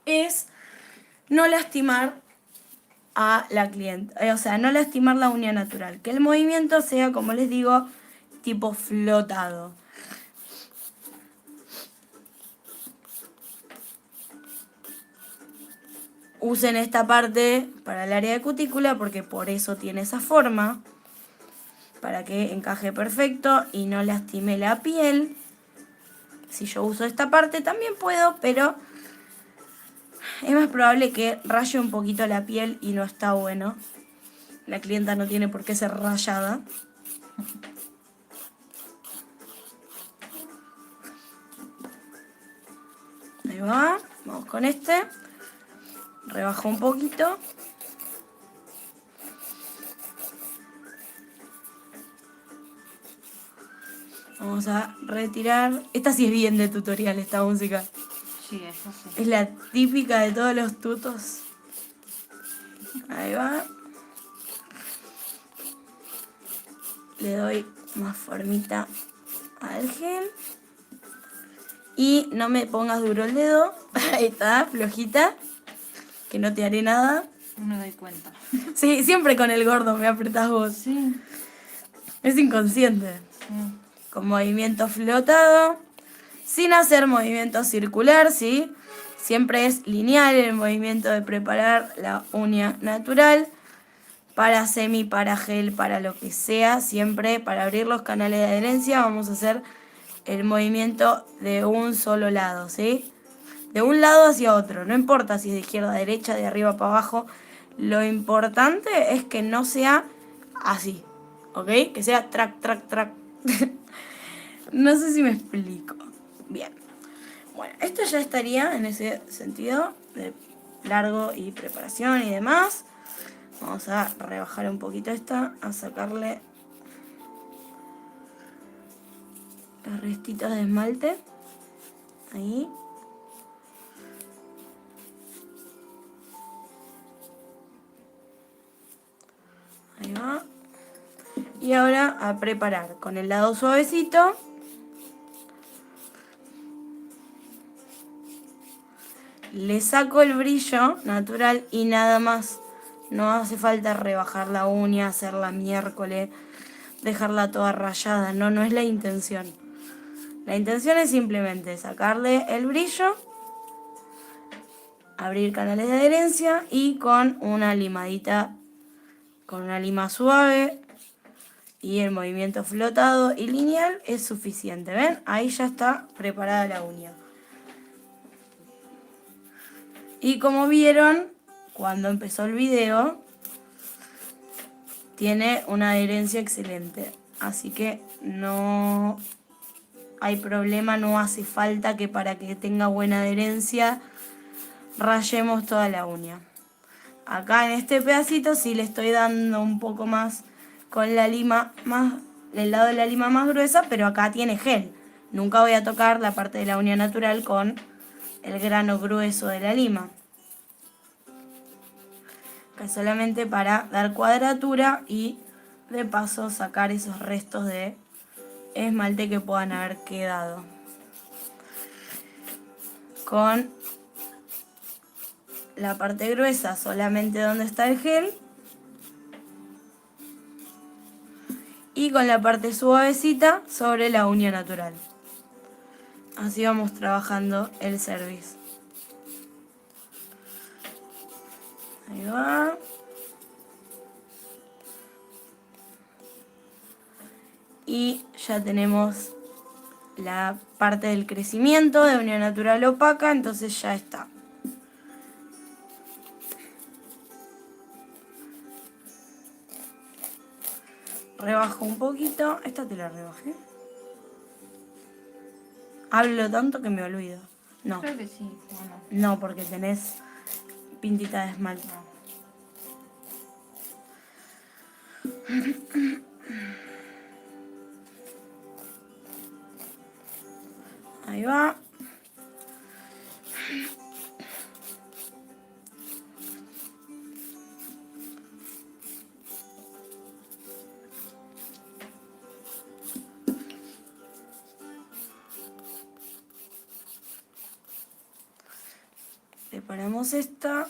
es no lastimar a la clienta, o sea, no lastimar la uña natural, que el movimiento sea, como les digo, tipo flotado. Usen esta parte para el área de cutícula porque por eso tiene esa forma. para que encaje perfecto y no lastime la piel. Si yo uso esta parte también puedo, pero es más probable que raye un poquito la piel y no está bueno. La clienta no tiene por qué ser rayada. Ahí va, vamos con este. Rebajo un poquito. Vamos a retirar. Esta sí es bien de tutorial, esta música. Sí, eso sí. Es la típica de todos los tutos. Ahí va. Le doy más formita al gel. Y no me pongas duro el dedo. Ahí está, flojita. Que no te haré nada. No me doy cuenta. Sí, siempre con el gordo me apretás vos. Sí. Es inconsciente. Sí. Con movimiento flotado. Sin hacer movimiento circular, ¿sí? Siempre es lineal el movimiento de preparar la uña natural. Para semi, para gel, para lo que sea. Siempre para abrir los canales de adherencia vamos a hacer el movimiento de un solo lado, ¿sí? De un lado hacia otro. No importa si es de izquierda a derecha, de arriba para abajo. Lo importante es que no sea así, ¿ok? Que sea track, track, track. No sé si me explico. Bien. Bueno, esto ya estaría en ese sentido de largo y preparación y demás. Vamos a rebajar un poquito esta, a sacarle los restitos de esmalte. Ahí. Ahí va. Y ahora a preparar con el lado suavecito. Le saco el brillo natural y nada más. No hace falta rebajar la uña, hacerla miércoles, dejarla toda rayada. No, no es la intención. La intención es simplemente sacarle el brillo, abrir canales de adherencia y con una limadita, con una lima suave y el movimiento flotado y lineal es suficiente. ¿Ven? Ahí ya está preparada la uña. Y como vieron, cuando empezó el video, tiene una adherencia excelente. Así que no hay problema, no hace falta que para que tenga buena adherencia rayemos toda la uña. Acá en este pedacito sí le estoy dando un poco más con la lima, más el lado de la lima más gruesa, pero acá tiene gel. Nunca voy a tocar la parte de la uña natural con el grano grueso de la lima. Acá solamente para dar cuadratura y de paso sacar esos restos de esmalte que puedan haber quedado. Con la parte gruesa solamente donde está el gel. Y con la parte suavecita sobre la uña natural. Así vamos trabajando el cerviz. Ahí va. Y ya tenemos la parte del crecimiento de uña natural opaca, entonces ya está. Rebajo un poquito. Esta te la rebajé. Hablo tanto que me olvido. No. Creo que sí, bueno. No, porque tenés pintita de esmalte. No. Ahí va. Separamos esta.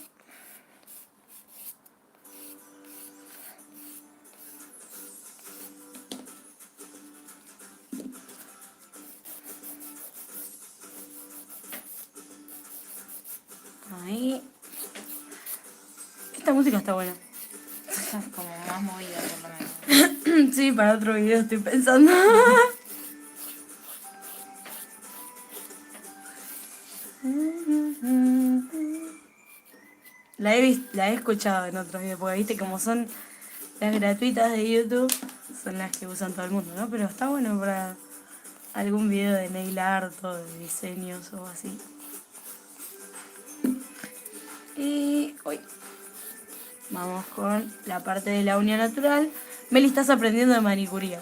Ahí. Esta música está buena. Esa es como más movida por lo menos. Sí, para otro video estoy pensando. La he escuchado en otros videos, porque viste como son las gratuitas de YouTube, son las que usan todo el mundo, ¿no? Pero está bueno para algún video de nail art o de diseños o así. Y hoy vamos con la parte de la uña natural. Meli, estás aprendiendo de manicuría.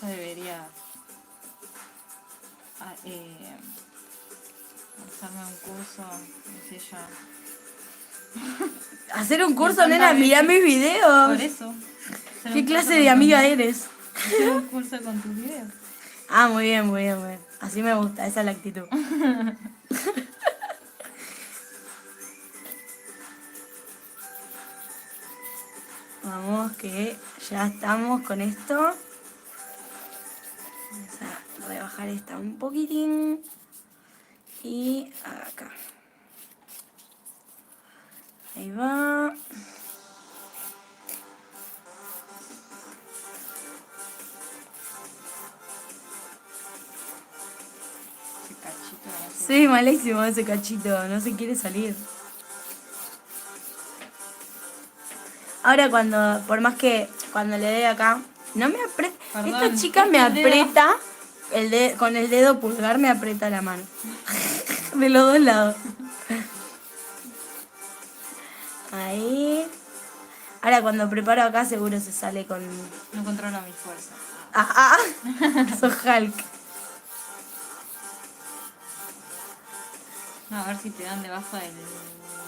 Ya debería hacerme un curso, no sé ya. Hacer un curso, tanta nena, vez mirá que- mis Por videos. eso. Hacer ¿Qué un clase curso de con amiga tus- eres? Hacer un curso con tus videos. Ah, muy bien, muy bien, muy bien. Así me gusta, esa es la actitud. Vamos, que ya estamos con esto. Vamos a rebajar esta un poquitín. Y acá. Ahí va. Ese cachito no sé. Sí, malísimo ese cachito, no se quiere salir. Ahora cuando, por más que cuando le dé acá, no me aprieta. Perdón, Esta chica me el dedo. aprieta, con el dedo pulgar me aprieta la mano. De los dos lados. Ahí. Ahora cuando preparo acá seguro se sale con... No controlo mi fuerza. Ah, sos Hulk. No, a ver si te dan debajo del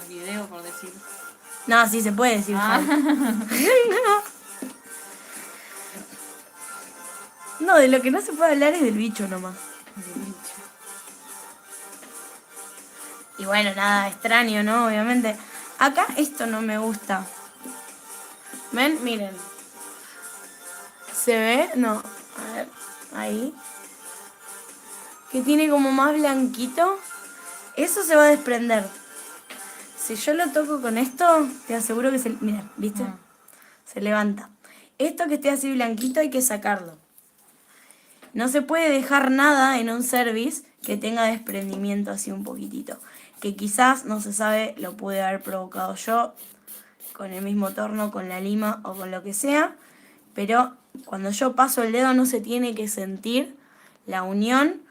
video por decir. No, sí se puede decir Ah. Hulk. No, de lo que no se puede hablar es del bicho nomás. Y bueno, nada extraño, ¿no? Obviamente. Acá esto no me gusta. ¿Ven? Miren. ¿Se ve? No. A ver. Ahí. Que tiene como más blanquito. Eso se va a desprender. Si yo lo toco con esto, te aseguro que se... Mira, ¿viste? Mm. Se levanta. Esto que esté así blanquito hay que sacarlo. No se puede dejar nada en un service que tenga desprendimiento así un poquitito. Que quizás, no se sabe, lo pude haber provocado yo con el mismo torno, con la lima o con lo que sea. Pero cuando yo paso el dedo no se tiene que sentir la unión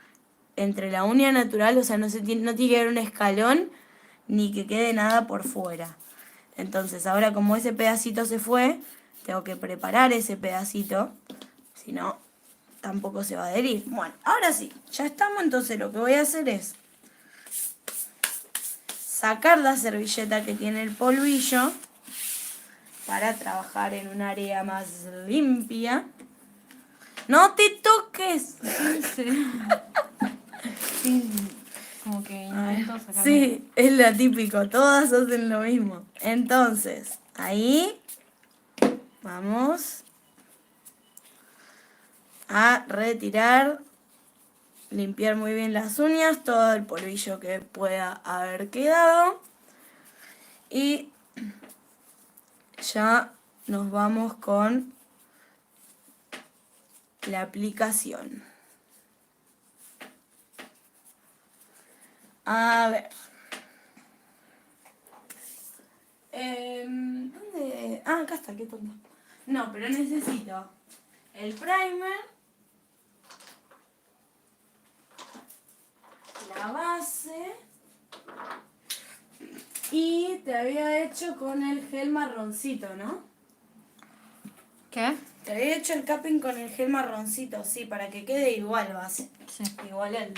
entre la uña natural, o sea, no tiene que haber un escalón ni que quede nada por fuera. Entonces, ahora como ese pedacito se fue, tengo que preparar ese pedacito, si no, tampoco se va a adherir. Bueno, ahora sí, ya estamos, entonces lo que voy a hacer es sacar la servilleta que tiene el polvillo para trabajar en un área más limpia. ¡No te toques! Sí, como que intento sacarme. Sí, es lo típico, todas hacen lo mismo. Entonces, ahí vamos a retirar, limpiar muy bien las uñas, todo el polvillo que pueda haber quedado. Y ya nos vamos con la aplicación. A ver. ¿Dónde? Ah, acá está, qué tonto. No, pero necesito el primer, la base y te había hecho con el gel marroncito, ¿no? ¿Qué? Te había hecho el capping con el gel marroncito, sí, para que quede igual base. Sí. Igual el...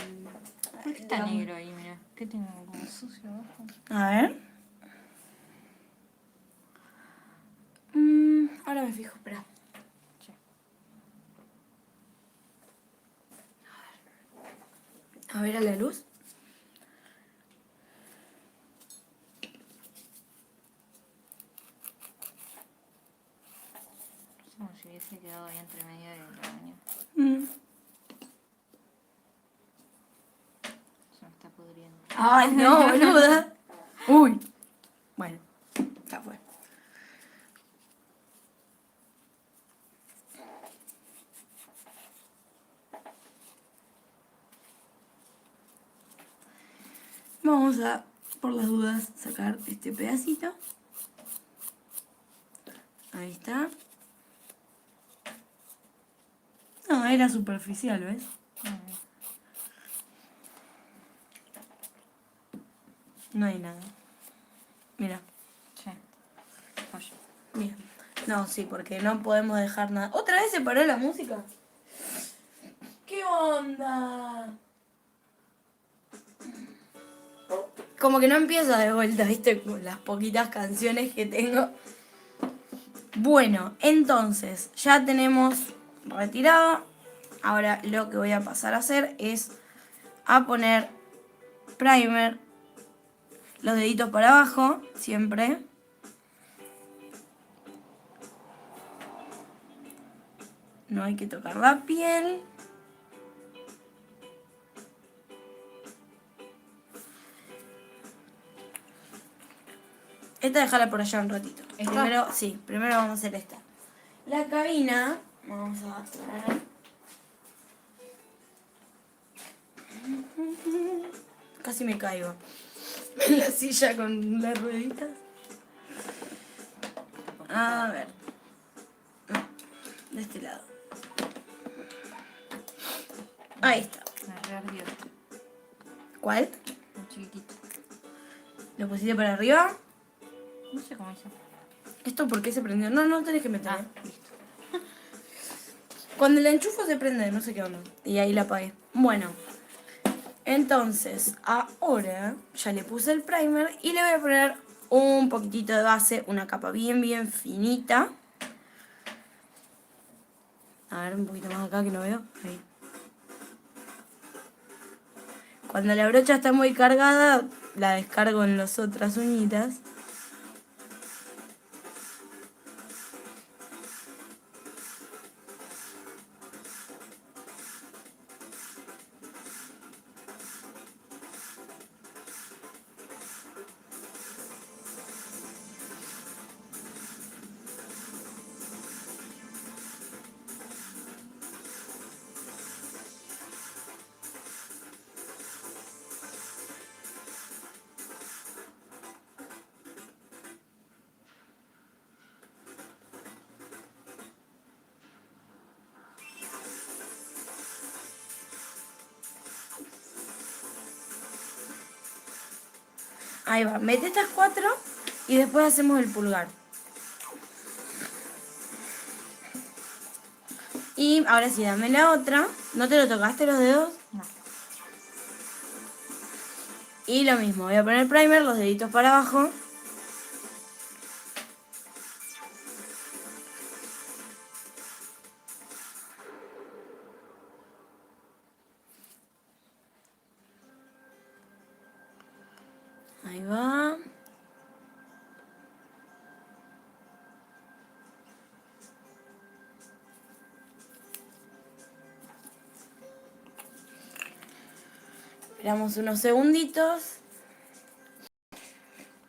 ¿Por qué está negro ahí, mira? ¿Qué tengo como sucio abajo? A ver. Ahora me fijo, espera. Sí. A ver a la luz. Como si hubiese quedado ahí entre medio de la uña. Se me está pudriendo. Ay, no, boluda. Uy. Bueno, ya fue. Vamos a, por las dudas, sacar este pedacito. Ahí está. No, era superficial, ¿ves? No hay nada. Mira. Sí. Oye. Bien. No, sí, porque no podemos dejar nada. ¿Otra vez se paró la música? ¿Qué onda? Como que no empieza de vuelta, ¿viste? Con las poquitas canciones que tengo. Bueno, entonces, ya tenemos retirado. Ahora lo que voy a pasar a hacer es a poner primer, los deditos para abajo, siempre. No hay que tocar la piel. Esta déjala por allá un ratito. ¿Esta? Primero, sí, primero vamos a hacer esta. La cabina, vamos a traer. Casi me caigo. En la silla con las rueditas. A ver. De este lado. Ahí está. Me reardió. ¿Cuál? Un chiquitito. ¿Lo pusiste para arriba? No sé cómo hice. ¿Esto por qué se prendió? No, no tenés que meter. Ah, listo. Cuando la enchufo se prende, no sé qué onda. Y ahí la apagué. Bueno. Entonces, ahora ya le puse el primer y le voy a poner un poquitito de base, una capa bien, bien finita. A ver, un poquito más acá que no veo. Ahí. Cuando la brocha está muy cargada, la descargo en las otras uñitas. Ahí va, mete estas 4 y después hacemos el pulgar. Y ahora sí, dame la otra. ¿No te lo tocaste los dedos? No. Y lo mismo, voy a poner primer, los deditos para abajo. Ahí va. Esperamos unos segunditos.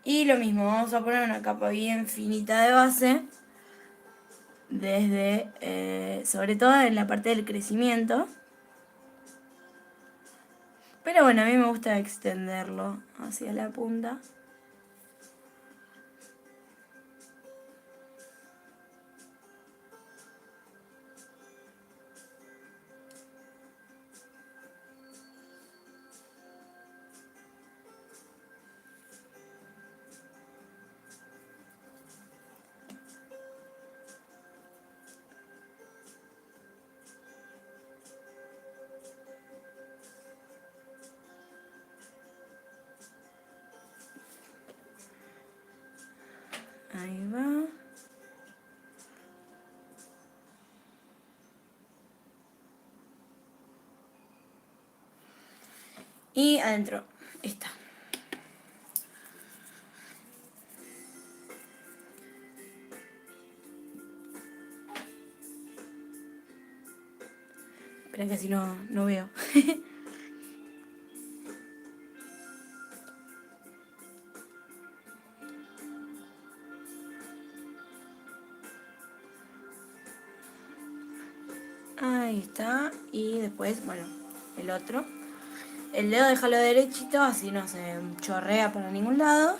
Y lo mismo, vamos a poner una capa bien finita de base. Desde, sobre todo en la parte del crecimiento. Pero bueno, a mí me gusta extenderlo hacia la punta. Ahí va. Y adentro está. Espera que así no veo. Ahí está. Y después, bueno, el otro. El dedo déjalo derechito, así no se chorrea para ningún lado.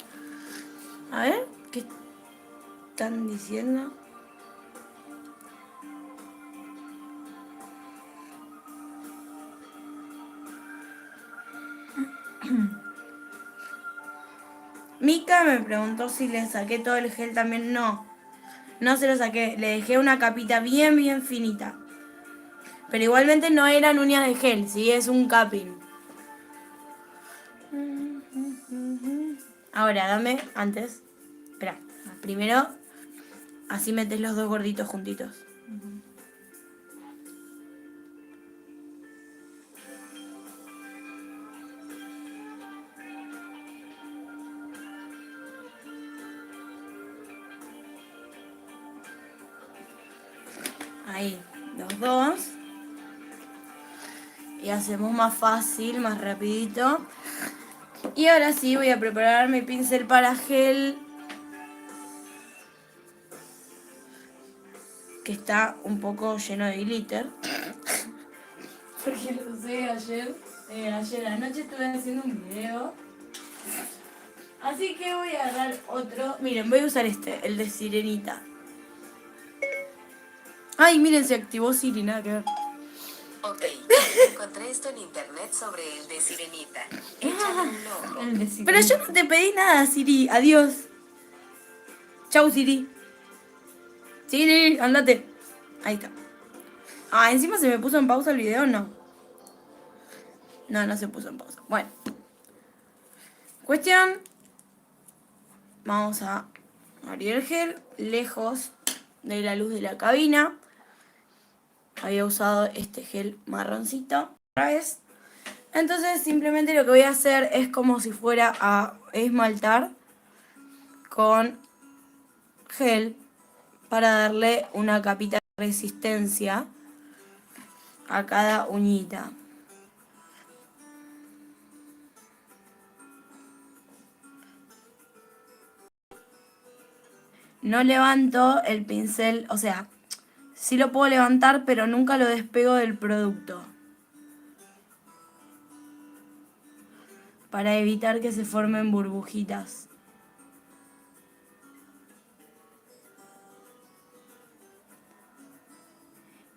A ver, ¿qué están diciendo? Mika me preguntó si le saqué todo el gel también. No, no se lo saqué. Le dejé una capita bien, bien finita. Pero igualmente no eran uñas de gel, sí, es un capping. Ahora, dame antes. Espera, primero así metes los dos gorditos juntitos. Ahí, los dos. Y hacemos más fácil, más rapidito. Y ahora sí voy a preparar mi pincel para gel, que está un poco lleno de glitter. Porque lo usé ayer. Ayer anoche estuve haciendo un video. Así que voy a agarrar otro. Miren, voy a usar este, el de Sirenita. Ay, miren, se activó Siri, nada que ver. Ok, encontré esto en internet sobre el de Sirenita. Échale un ojo. El de Sirenita. Pero yo no te pedí nada, Siri. Adiós. Chau, Siri. Siri, andate. Ahí está. Ah, encima se me puso en pausa el video, ¿no? No, no se puso en pausa. Bueno. Cuestión. Vamos a abrir el gel lejos de la luz de la cabina. Había usado este gel marroncito otra vez. Entonces simplemente lo que voy a hacer es como si fuera a esmaltar con gel para darle una capita de resistencia a cada uñita. No levanto el pincel, o sea, sí lo puedo levantar, pero nunca lo despego del producto. Para evitar que se formen burbujitas.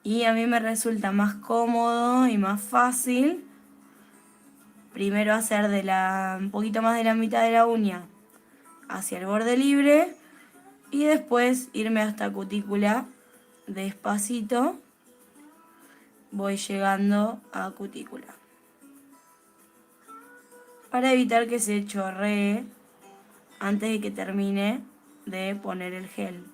Y a mí me resulta más cómodo y más fácil primero hacer un poquito más de la mitad de la uña hacia el borde libre y después irme hasta cutícula despacito. Voy llegando a cutícula para evitar que se chorree antes de que termine de poner el gel.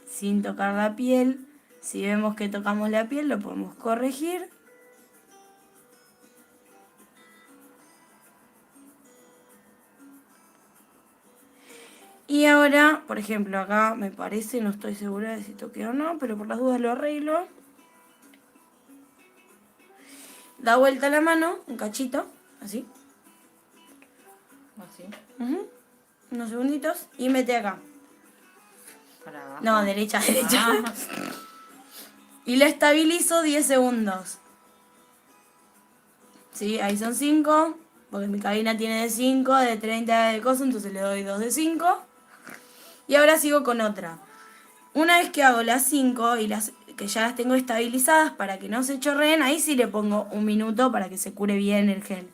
Sin tocar la piel. Si vemos que tocamos la piel, lo podemos corregir. Y ahora, por ejemplo, acá me parece, no estoy segura de si toqué o no, pero por las dudas lo arreglo. Da vuelta la mano, un cachito, así. Así. Unos segunditos y mete acá. Para abajo. No, derecha, derecha. Ah. Y lo estabilizo 10 segundos. Sí, ahí son 5, porque mi cabina tiene de 5, de 30 de cosas, entonces le doy 2 de 5. Y ahora sigo con otra. Una vez que hago las 5 y que ya las tengo estabilizadas para que no se chorreen, ahí sí le pongo un minuto para que se cure bien el gel.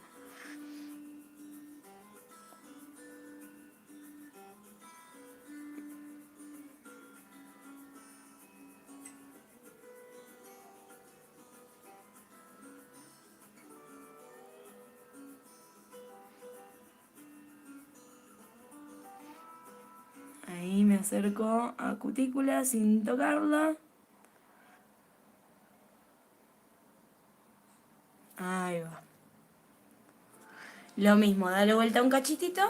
Ahí me acerco a cutícula sin tocarla. Ahí va. Lo mismo, dale vuelta un cachitito.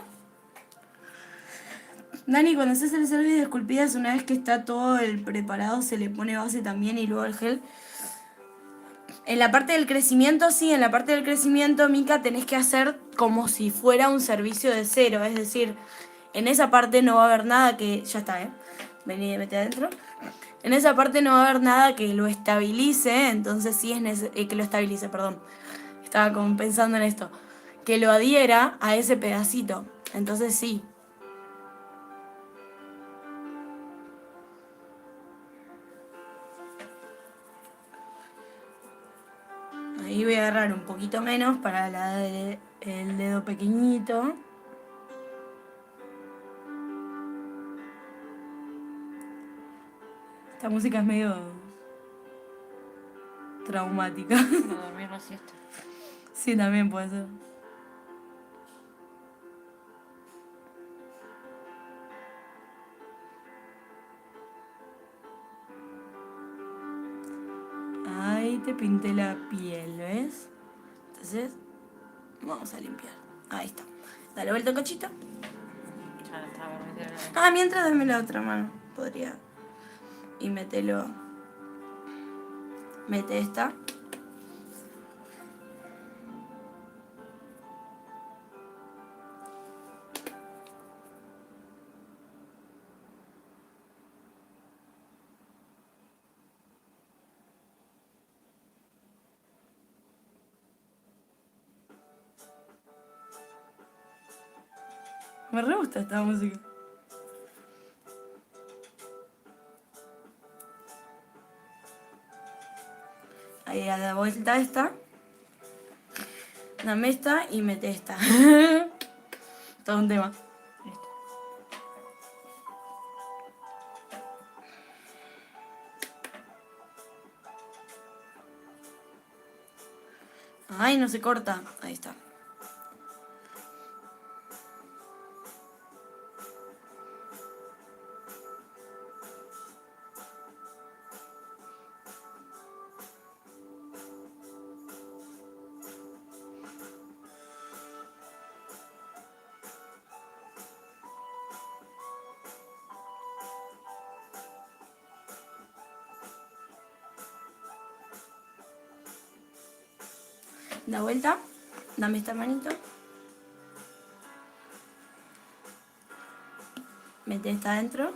Dani, cuando haces el servicio de esculpidas, una vez que está todo el preparado, se le pone base también y luego el gel. En la parte del crecimiento, sí, en la parte del crecimiento, Mica, tenés que hacer como si fuera un servicio de cero. Es decir, en esa parte no va a haber nada que... Ya está, ¿eh? Vení, mete adentro. En esa parte no va a haber nada que lo estabilice, entonces sí es que lo estabilice, perdón. Estaba como pensando en esto. Que lo adhiera a ese pedacito. Entonces sí. Ahí voy a agarrar un poquito menos para el dedo pequeñito. Esta música es medio traumática. A dormir la siesta. Sí, también puede ser. Ahí te pinté la piel, ¿ves? Entonces, vamos a limpiar. Ahí está. Dale vuelta el cochito. Ya la estaba metiendo en Ah, mientras dame la otra mano. Podría. Y mételo. Mete esta. Me re gusta esta música. Ahí a la vuelta esta. Dame esta y mete esta. Todo un tema. Listo. Ay, no se corta. Ahí está. Da vuelta. Dame esta manito. Mete esta adentro.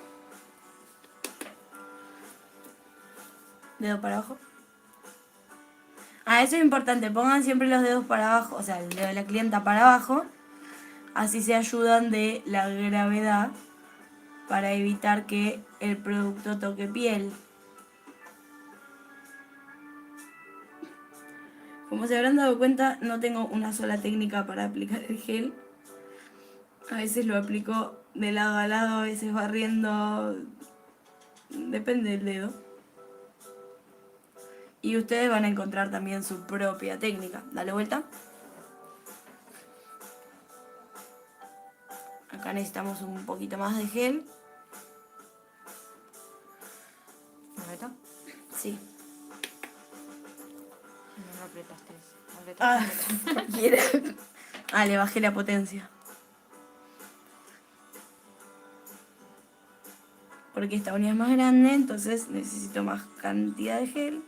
Dedo para abajo. Ah, eso es importante. Pongan siempre los dedos para abajo. O sea, el dedo de la clienta para abajo. Así se ayudan de la gravedad para evitar que el producto toque piel. Como se habrán dado cuenta, no tengo una sola técnica para aplicar el gel. A veces lo aplico de lado a lado, a veces barriendo. Depende del dedo. Y ustedes van a encontrar también su propia técnica. Dale vuelta. Acá necesitamos un poquito más de gel. ¿Me meto? Sí. No lo apretaste. Ah, Apretaste. cualquiera. Ah, le bajé la potencia. Porque esta uña es más grande, entonces necesito más cantidad de gel.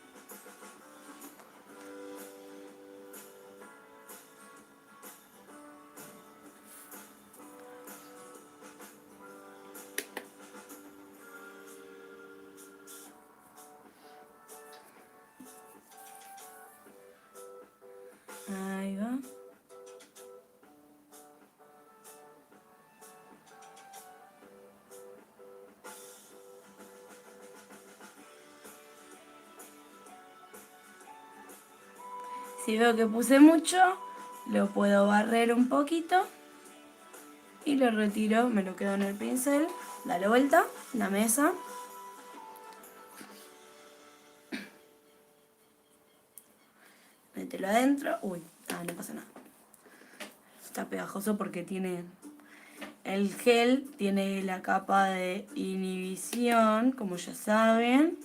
Ahí va. Si veo que puse mucho, lo puedo barrer un poquito. Y lo retiro, me lo quedo en el pincel. Dale vuelta, la mesa. Mételo adentro. Uy, no pasa nada. Está pegajoso porque tiene... El gel tiene la capa de inhibición, como ya saben.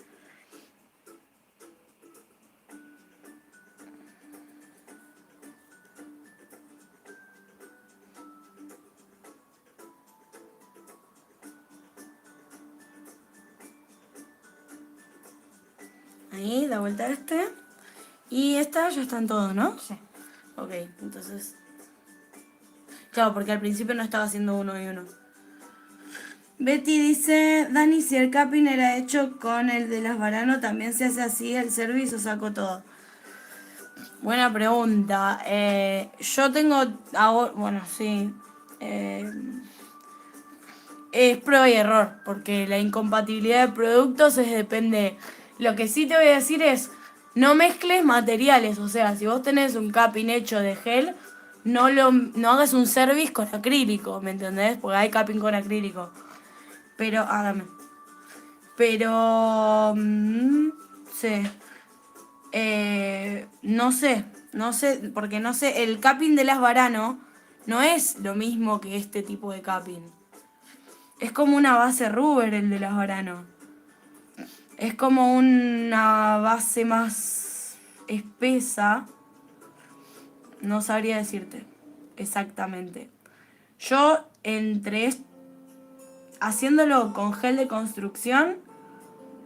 Ahí, da vuelta a este. Y esta ya están todos, ¿no? Sí. Ok, entonces... Claro, porque al principio no estaba haciendo uno y uno. Betty dice, Dani, si el capping era hecho con el de las Varano, también se hace así el servicio, saco todo. Buena pregunta. Yo tengo ahora, bueno, sí. Es prueba y error, porque la incompatibilidad de productos depende. Lo que sí te voy a decir es, no mezcles materiales, o sea, si vos tenés un capping hecho de gel, no hagas un service con acrílico, ¿me entendés? Porque hay capping con acrílico. Pero, hágame. Pero, sí. No sé, porque no sé, el capping de las Varano no es lo mismo que este tipo de capping. Es como una base rubber el de las Varano. Es como una base más espesa. No sabría decirte exactamente. Yo haciéndolo con gel de construcción,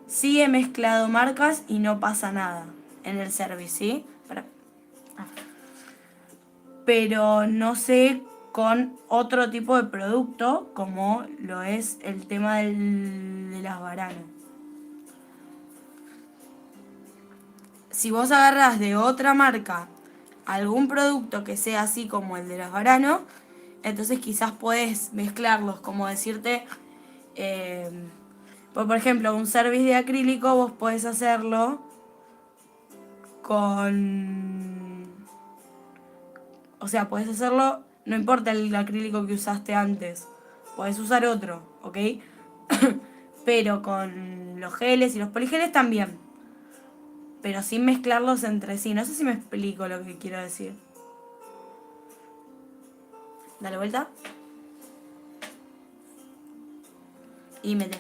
sí he mezclado marcas y no pasa nada en el service, ¿sí? Pero no sé con otro tipo de producto como lo es el tema de las Varano. Si vos agarrás de otra marca algún producto que sea así como el de las Varano, entonces quizás podés mezclarlos, como decirte, pues por ejemplo, un service de acrílico vos podés hacerlo con... O sea, podés hacerlo, no importa el acrílico que usaste antes, podés usar otro, ¿ok? Pero con los geles y los poligeles también. Pero sin mezclarlos entre sí. No sé si me explico lo que quiero decir. Dale vuelta. Y mete.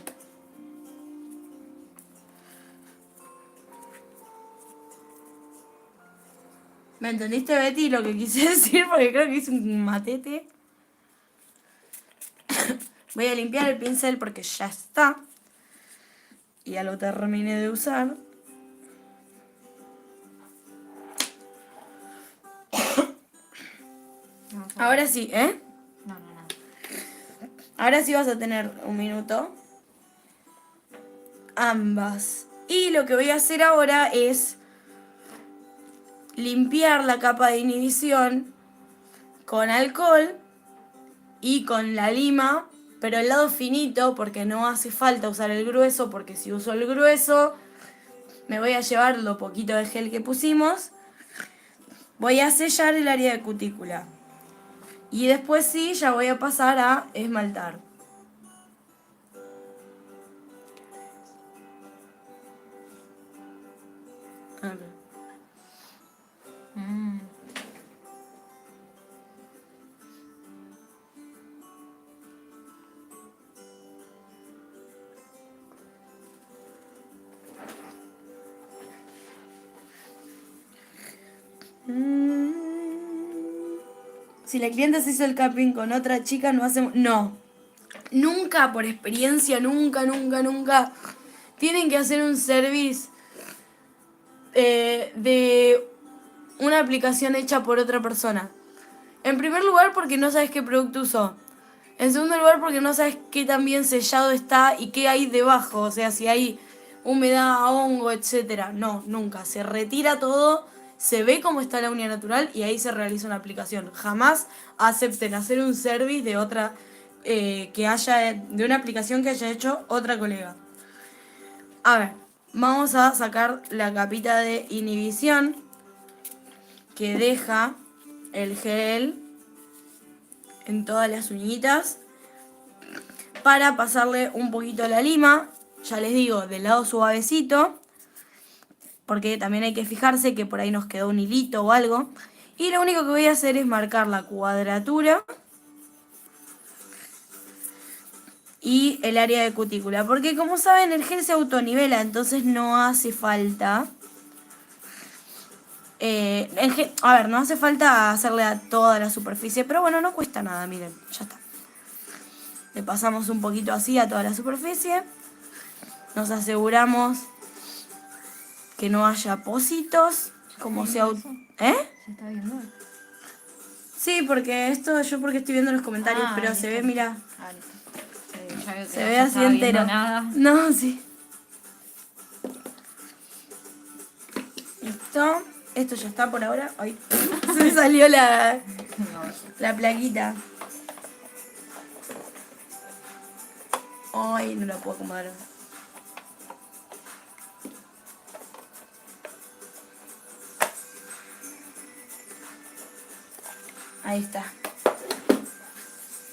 ¿Me entendiste, Betty, lo que quise decir? Porque creo que hice un matete. Voy a limpiar el pincel porque ya está. Y ya lo terminé de usar. Ahora sí, ¿eh? No. Ahora sí vas a tener un minuto. Ambas. Y lo que voy a hacer ahora es limpiar la capa de inhibición con alcohol y con la lima, pero el lado finito porque no hace falta usar el grueso, porque si uso el grueso me voy a llevar lo poquito de gel que pusimos. Voy a sellar el área de cutícula. Y después sí, ya voy a pasar a esmaltar. Mm. Si la clienta se hizo el capping con otra chica, no hacemos... No. Nunca, por experiencia, nunca. Tienen que hacer un service de una aplicación hecha por otra persona. En primer lugar, porque no sabes qué producto usó. En segundo lugar, porque no sabes qué tan bien sellado está y qué hay debajo. O sea, si hay humedad, hongo, etcétera. No, nunca. Se retira todo, se ve cómo está la uña natural y ahí se realiza una aplicación. Jamás acepten hacer un service de otra de una aplicación que haya hecho otra colega. A ver, vamos a sacar la capita de inhibición que deja el gel en todas las uñitas para pasarle un poquito la lima, ya les digo, del lado suavecito, porque también hay que fijarse que por ahí nos quedó un hilito o algo. Y lo único que voy a hacer es marcar la cuadratura y el área de cutícula, porque como saben el gel se autonivela, entonces no hace falta... a ver, no hace falta hacerle a toda la superficie, pero bueno, no cuesta nada, miren, ya está. Le pasamos un poquito así a toda la superficie. Nos aseguramos que no haya pocitos, como sea... ¿Eh? ¿Se está viendo? Sí, porque porque estoy viendo los comentarios, pero listo. se ve, mira, Listo. Ya veo que se no ve se así estaba viendo entero. nada. No, sí. Listo. Esto ya está por ahora. Ay, se me salió la plaquita. Ay, no la puedo acomodar. Ahí está.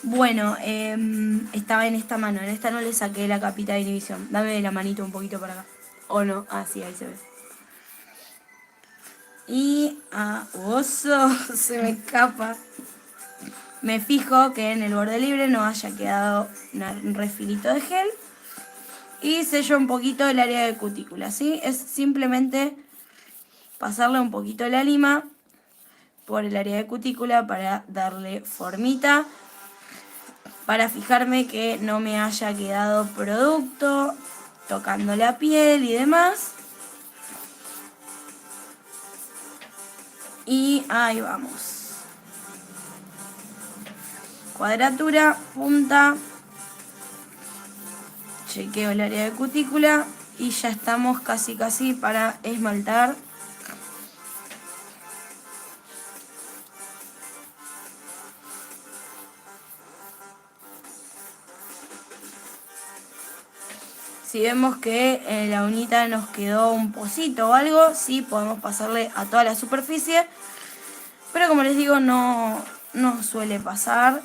Bueno, estaba en esta mano. En esta no le saqué la capita de inhibición. Dame la manito un poquito para acá. ¿O no? Ah, sí, ahí se ve. Y... ah, oso, se me escapa. Me fijo que en el borde libre no haya quedado un refilito de gel. Y sello un poquito el área de cutícula, ¿sí? Es simplemente pasarle un poquito la lima por el área de cutícula para darle formita, para fijarme que no me haya quedado producto tocando la piel y demás. Y ahí vamos. Cuadratura, punta. Chequeo el área de cutícula y ya estamos casi para esmaltar. Si vemos que la uñita nos quedó un pocito o algo, sí podemos pasarle a toda la superficie. Pero como les digo, no suele pasar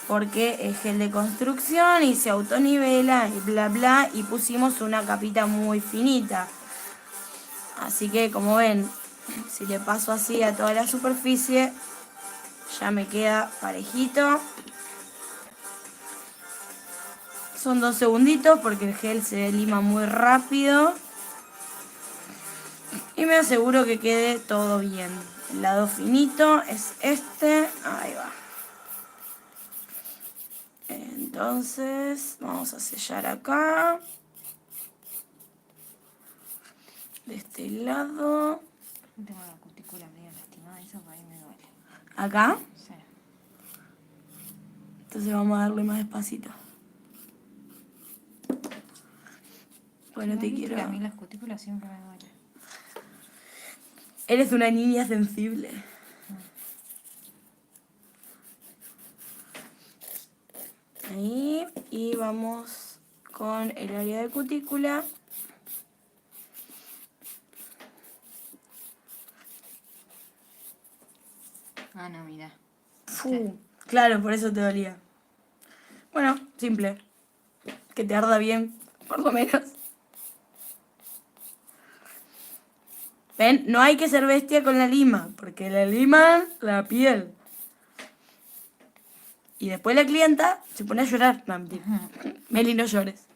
porque es gel de construcción y se autonivela y bla bla, y pusimos una capita muy finita. Así que como ven, si le paso así a toda la superficie, ya me queda parejito. Son 2 segunditos porque el gel se lima muy rápido. Y me aseguro que quede todo bien. El lado finito es este. Ahí va. Entonces, vamos a sellar acá. De este lado. Tengo la cutícula medio lastimada, eso por ahí me duele. ¿Acá? Sí. Entonces vamos a darle más despacito. Bueno, ¿No te viste quiero. que a mí las cutículas siempre me duelen? Eres una niña sensible. Ahí. Y vamos con el área de cutícula. Ah, no, mira. Claro, por eso te dolía. Bueno, simple. Que te arda bien, por lo menos. ¿Ven? No hay que ser bestia con la lima, porque la liman la piel. Y después la clienta se pone a llorar. No, mentira. Meli, no llores.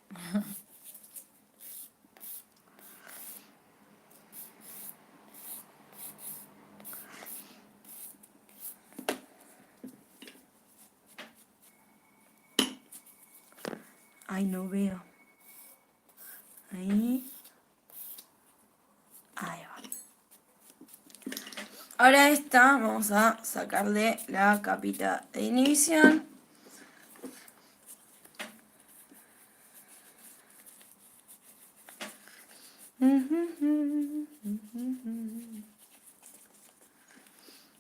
Ay, no veo. Ahí. Ahí va. Ahora esta vamos a sacarle la capita de inhibición.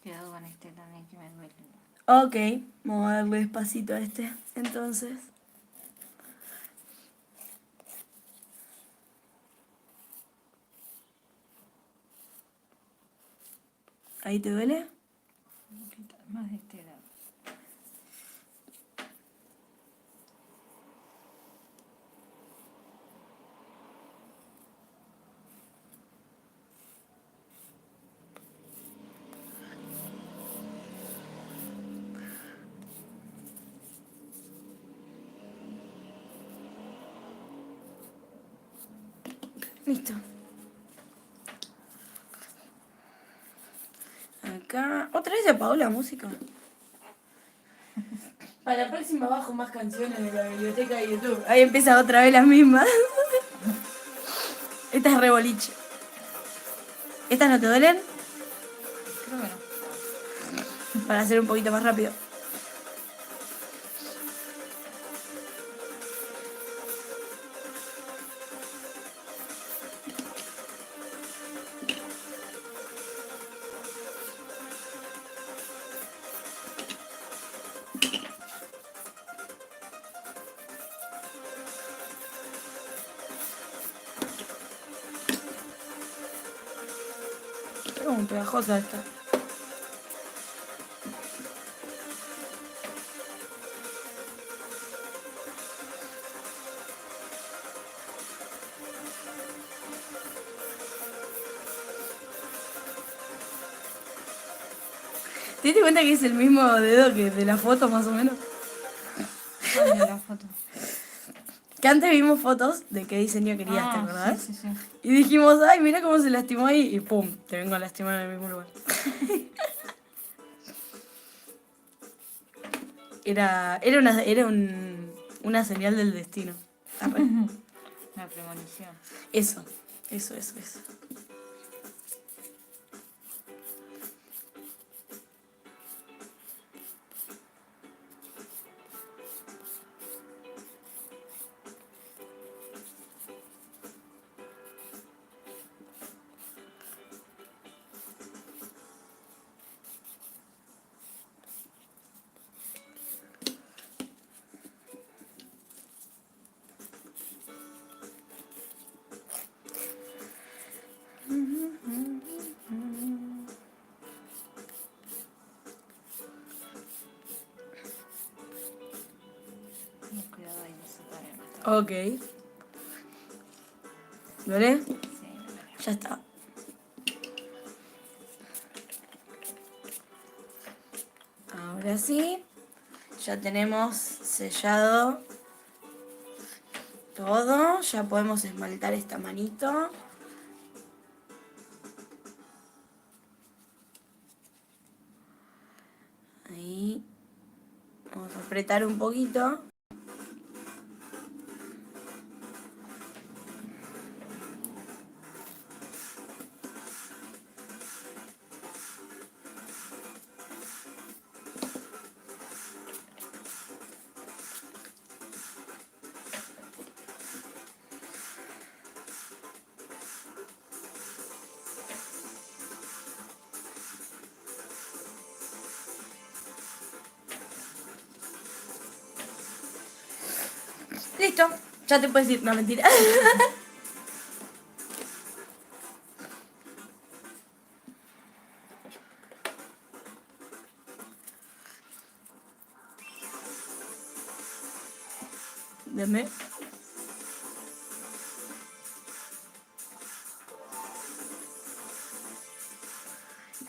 Cuidado con este también que me duele. Ok, vamos a darle despacito a este, entonces. ¿Ahí te duele? Un poquito más de este lado. Listo. Acá. ¿Otra vez se apagó la música? Para la próxima bajo más canciones de la biblioteca de YouTube. Ahí empieza otra vez las mismas. Esta es re boliche. ¿Estas no te duelen? Creo que no. Para hacer un poquito más rápido. Está como pegajosa esta. ¿Te diste cuenta que es el mismo dedo que de la foto, más o menos? ¿Cuál es la foto? Que antes vimos fotos de qué diseño querías, ¿te acordás? Sí, sí, sí. Y dijimos, ay, mira cómo se lastimó ahí. Y pum, te vengo a lastimar en el mismo lugar. Era una señal del destino. Arre. La premonición. Eso. Ten cuidado ahí de separar. Ok. ¿Duele? Sí, Ya está. Ahora sí, ya tenemos sellado todo. Ya podemos esmaltar esta manito. Ahí. Vamos a apretar un poquito. Listo, ya te puedes ir. No, mentira. Deme.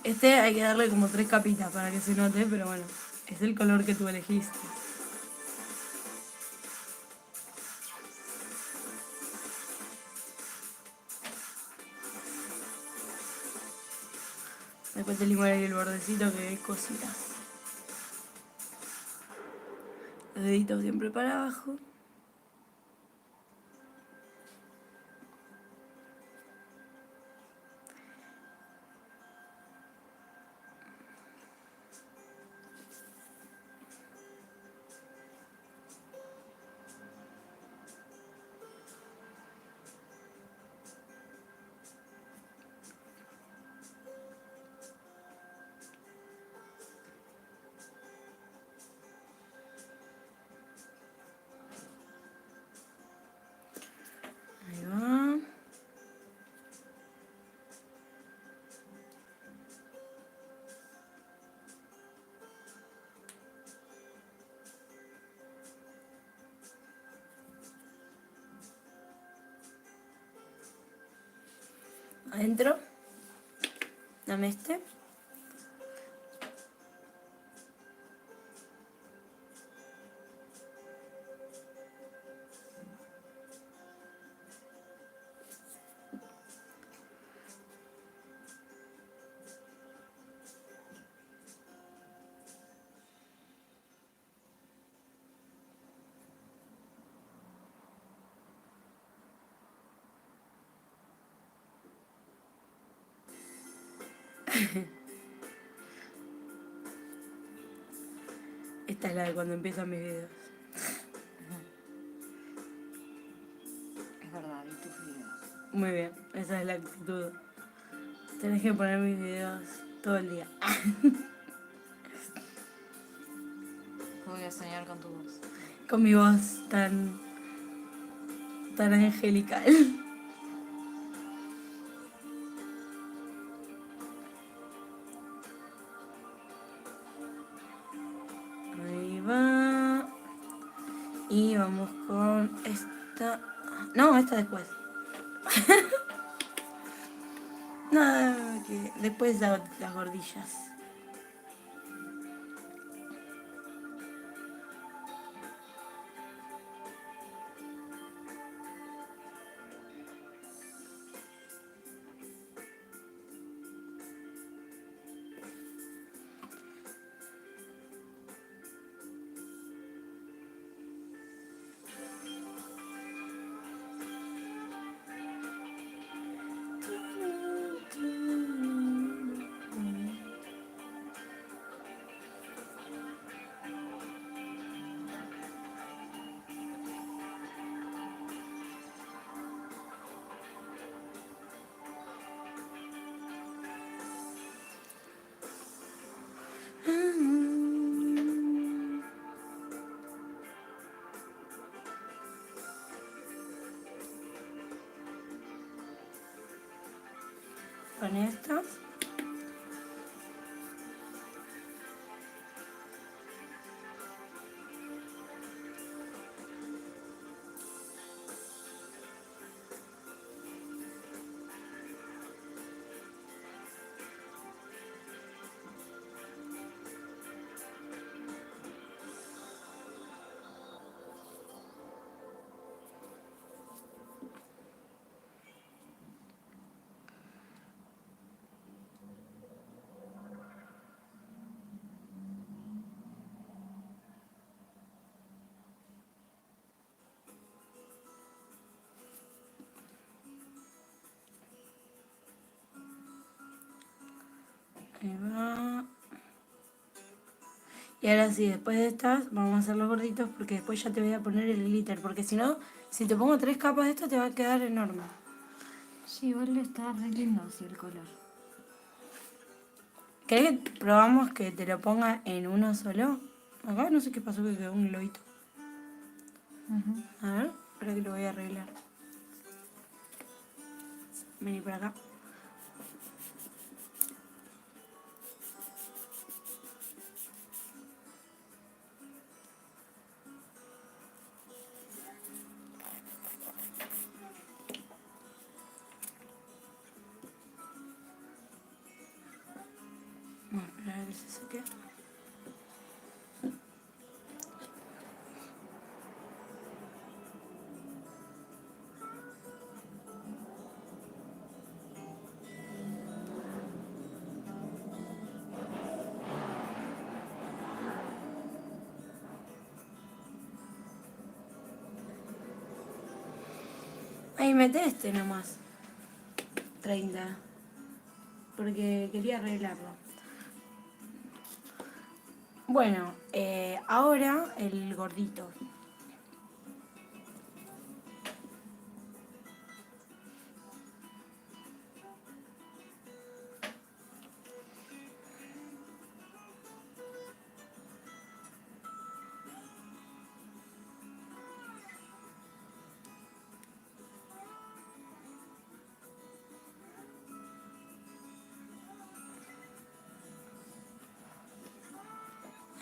Este hay que darle como 3 capitas para que se note, pero bueno, es el color que tú elegiste. Después te limón ahí el bordecito que hay cositas. Los deditos siempre para abajo. Ahí va. Adentro. Dame este. Esta es la de cuando empiezan mis videos. es verdad, vi tus videos. Muy bien, esa es la actitud. Tenés que poner mis videos todo el día. Voy a soñar con tu voz. Con mi voz tan angelical. esta. No, esta después. No, que después las gordillas. Con estas. Ahí va. Y ahora sí, después de estas vamos a hacer los gorditos porque después ya te voy a poner el glitter. Porque si no, si te pongo 3 capas de esto te va a quedar enorme. Sí, igual está re lindo así el color. ¿Querés que probamos que te lo ponga en uno solo? Acá no sé qué pasó que quedó un globito. A ver, espera que lo voy a arreglar. Vení por acá. Vamos a esperar a que se seque. Ahí mete este nomás. 30. Porque quería arreglarlo. Bueno, ahora el gordito.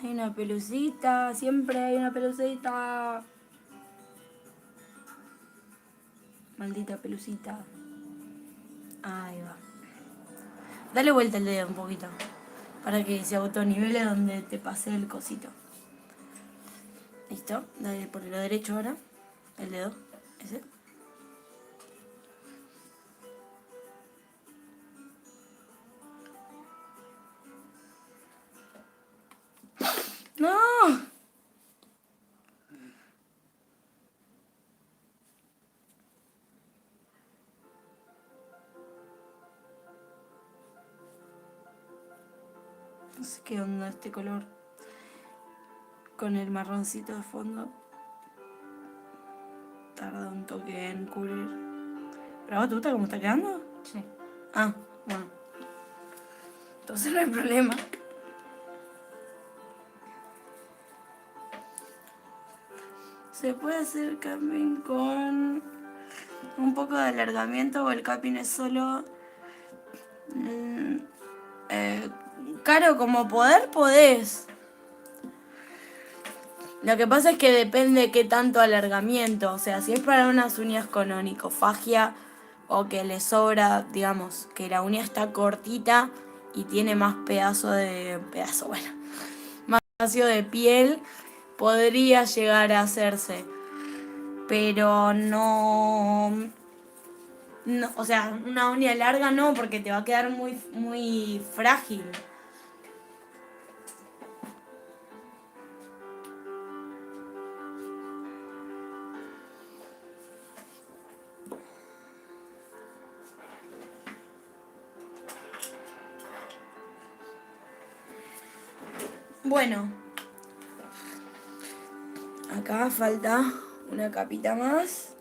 Hay una pelucita, siempre hay una pelucita. Maldita pelucita. Ahí va. Dale vuelta el dedo un poquito. Para que se autonivele donde te pase el cosito. ¿Listo? Dale por lo derecho ahora. El dedo. Ese. ¡No! No sé qué onda este color. Con el marroncito de fondo. Tarda un toque en cubrir. ¿Pero a vos te gusta cómo está quedando? Sí. Ah, bueno. Entonces no hay problema. Se puede hacer capping con un poco de alargamiento o el capping es solo caro como poder, podés. Lo que pasa es que depende qué tanto alargamiento. O sea, si es para unas uñas con onicofagia o que le sobra, digamos, que la uña está cortita y tiene más bueno, más espacio de piel, podría llegar a hacerse. Pero no, o sea, una uña larga no, porque te va a quedar muy, muy frágil. Bueno, acá falta una capita más.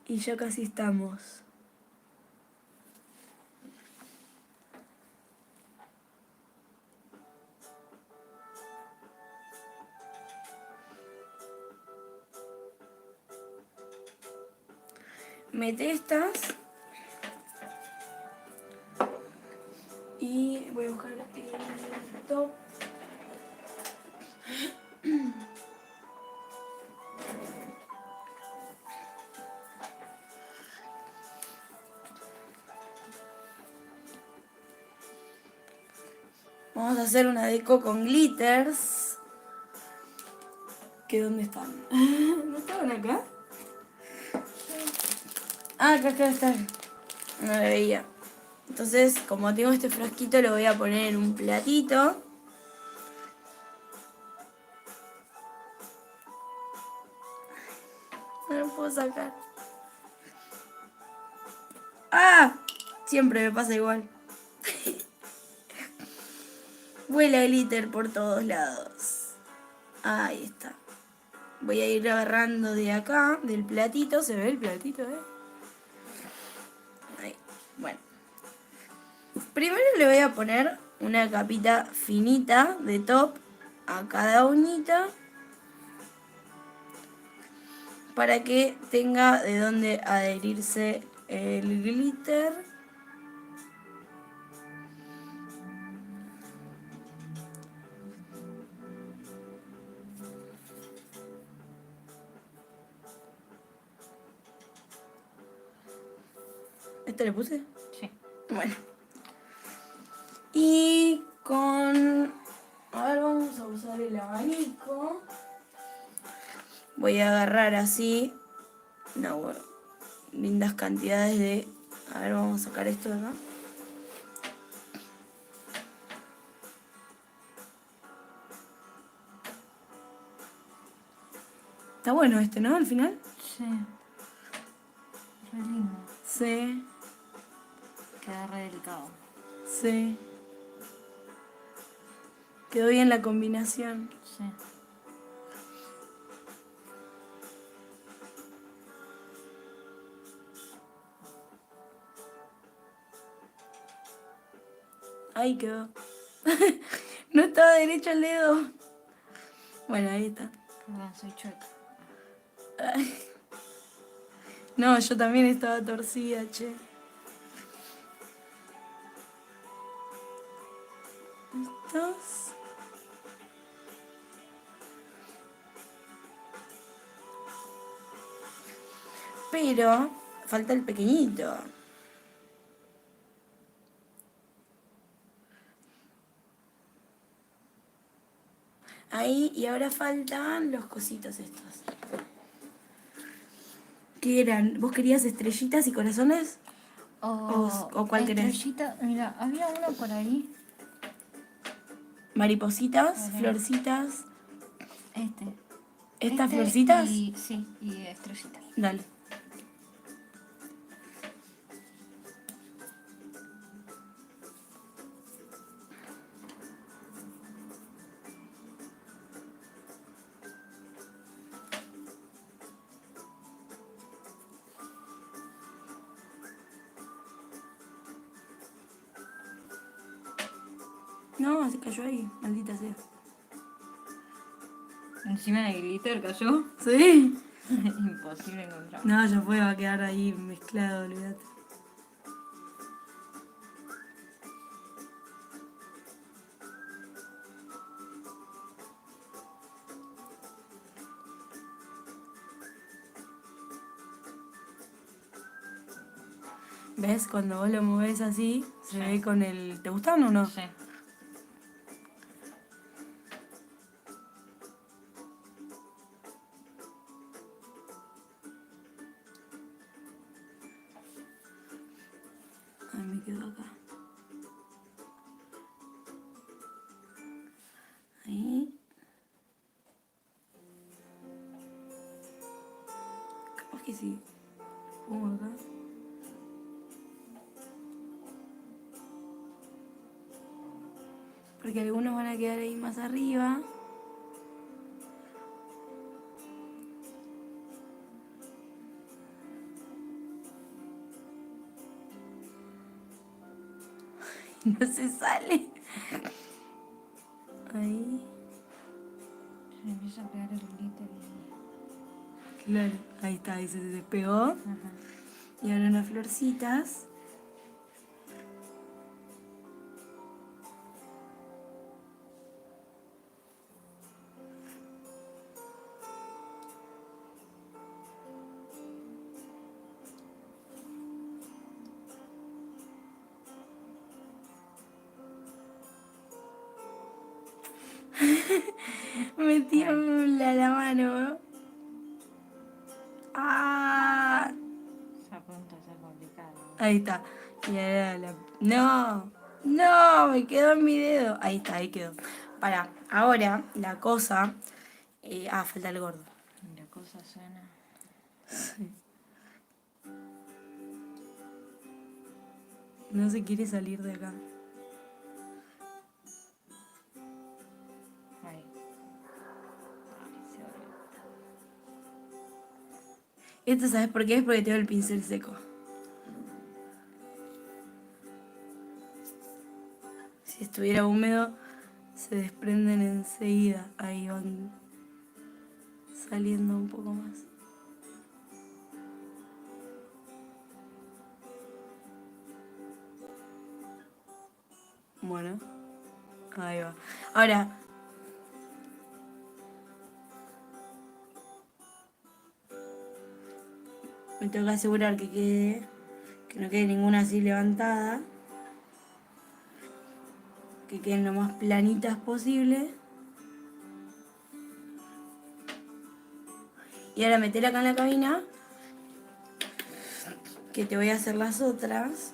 Y ya casi estamos. Mete estas. Y voy a buscar el top. Vamos a hacer una deco con glitters. ¿Que dónde están? ¿No estaban acá? Ah, acá están. No la veía. Entonces, como tengo este frasquito, lo voy a poner en un platito. No lo puedo sacar. ¡Ah! Siempre me pasa igual. Vuela glitter por todos lados. Ahí está. Voy a ir agarrando de acá, del platito. ¿Se ve el platito, Ahí. Bueno. Primero le voy a poner una capita finita de top a cada uñita para que tenga de dónde adherirse el glitter. ¿Este le puse? Sí. Bueno. Y con... A ver, vamos a usar el abanico. Voy a agarrar así... No, bueno, lindas cantidades de... A ver, vamos a sacar esto de acá. Está bueno este, ¿no? Al final. Sí. Re lindo. Sí, Queda re delicado. sí. Quedó bien la combinación. Sí. Ahí quedó. No estaba derecho el dedo. Bueno, ahí está. Perdón, soy chueca. No, yo también estaba torcida, che. ¿Listos? Pero falta el pequeñito. Ahí, y ahora faltan los cositos estos. ¿Qué eran? ¿Vos querías estrellitas y corazones? ¿O cuál querés? Estrellita, mira, había uno por ahí. Maripositas, Ajá. florcitas. Este. ¿Estas florcitas? Y, sí, y estrellitas. Dale. No, se cayó ahí, maldita sea. Encima del glitter cayó. ¿Sí? Imposible encontrar. No, ya fue, va a quedar ahí mezclado, olvídate. ¿Ves? Cuando vos lo movés así, se ve con el... ¿Te gustan o no? Sí. Ay, me quedo acá. Ahí. Capaz que sí. Pongo acá. Porque algunos van a quedar ahí más arriba. No se sale. Ahí. Se me empieza a pegar el glitter Claro. Ahí está, ahí se despegó. Ajá. Y ahora unas florcitas. Me tiembla la mano. ¡Ah! Esa punta está complicada. Ahí está. Y ahora la... ¡No! ¡No! Me quedó en mi dedo. Ahí está, ahí quedó. Para, ahora la cosa... falta el gordo. La cosa suena. No se quiere salir de acá. Ahí. Ay, se abrió. Esto, ¿sabes por qué? Es porque tengo el pincel seco. Si estuviera húmedo, se desprenden enseguida. Ahí van saliendo un poco más. Bueno, ahí va. Ahora, me tengo que asegurar que no quede ninguna así levantada. Que queden lo más planitas posible. Y ahora metela acá en la cabina. Que te voy a hacer las otras.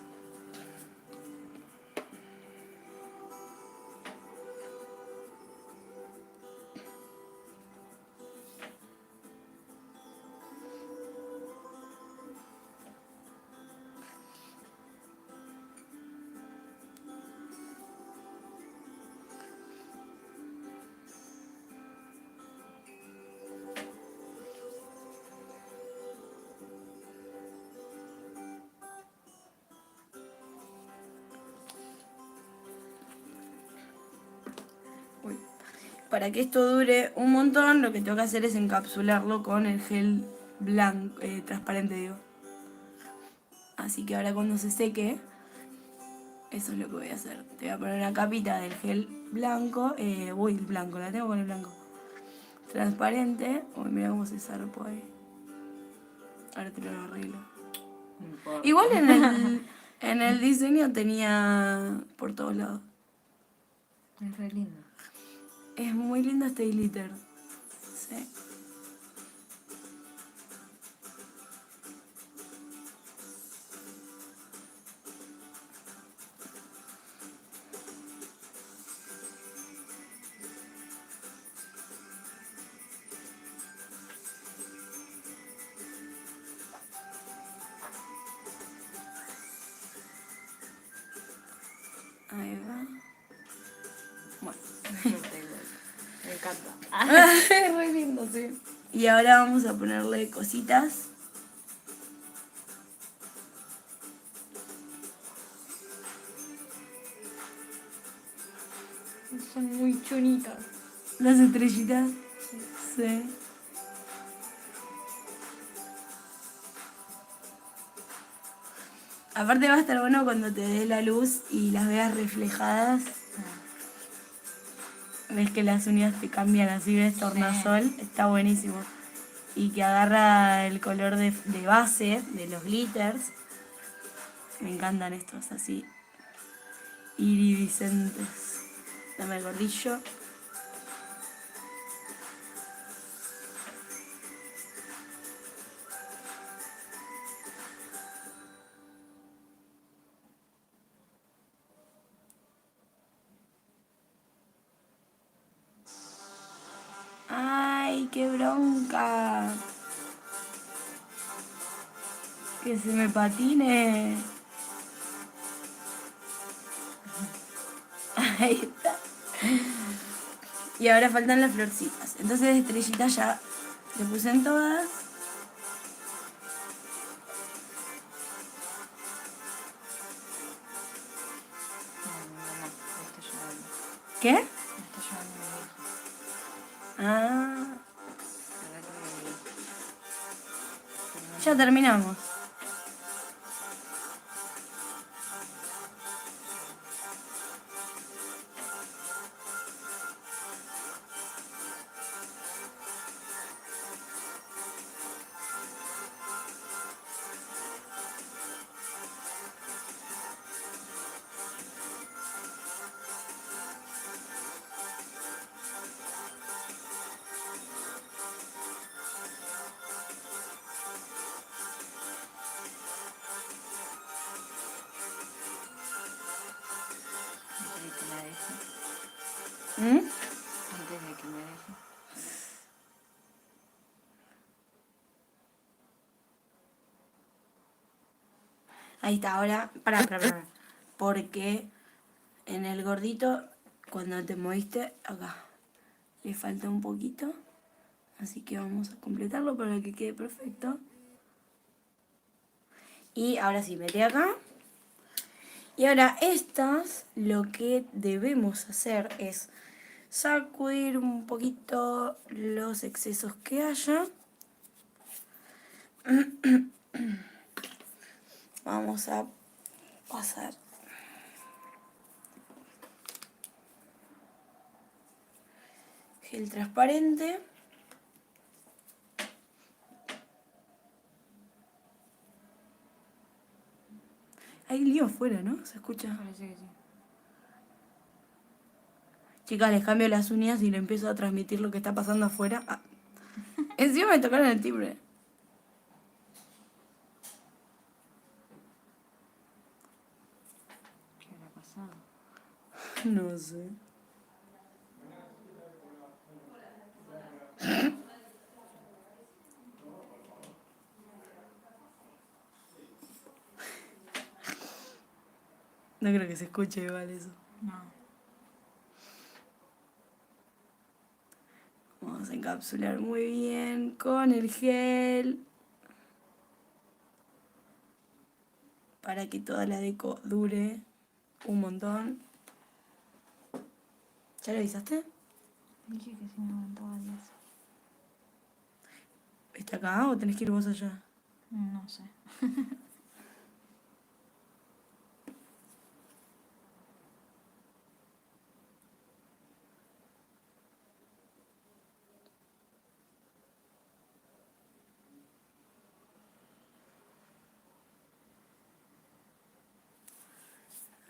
Uy. Para que esto dure un montón, lo que tengo que hacer es encapsularlo con el gel blanco, transparente, digo. Así que ahora cuando se seque, eso es lo que voy a hacer. Te voy a poner una capita del gel blanco. El blanco, la tengo con el blanco. Transparente. Uy, mira cómo se zarpó ahí. Ahora te lo arreglo. No importa. Igual en el diseño tenía por todos lados. Es re lindo. Es muy lindo este glitter. Sí. Ahí va. Bueno. Me encanta. Es re lindo, sí. Y ahora vamos a ponerle cositas. Son muy chunitas. Las estrellitas. Sí. Aparte va a estar bueno cuando te dé la luz y las veas reflejadas. Ves que las uñas te cambian así, ves tornasol. Está buenísimo. Y que agarra el color de base de los glitters. Me encantan estos así iridiscentes. Dame el gordillo. ¡Ay, qué bronca! Que se me patine. Ahí está. Y ahora faltan las florcitas. Entonces estrellitas ya le puse en todas. No, estoy llorando. ¿Qué? Estoy llorando mi vieja. Ah, La verdad que ya terminamos. antes de que me deje. ¿Mm? Antes de que me deje. Ahí está, ahora, para. Porque en el gordito, cuando te moviste, acá, le falta un poquito. Así que vamos a completarlo para que quede perfecto. Y ahora sí, mete acá. Y ahora estas, lo que debemos hacer es sacudir un poquito los excesos que haya. Vamos a pasar gel transparente. Hay lío afuera, ¿no? ¿Se escucha? Parece que sí. Chicas, les cambio las uñas y le empiezo a transmitir lo que está pasando afuera. Ah. Encima me tocaron el timbre. ¿Qué habrá pasado? No sé. No creo que se escuche igual eso. No. Vamos a encapsular muy bien con el gel. Para que toda la deco dure un montón. ¿Ya lo avisaste? Dije que si me aguantaba 10. ¿Está acá o tenés que ir vos allá? No sé.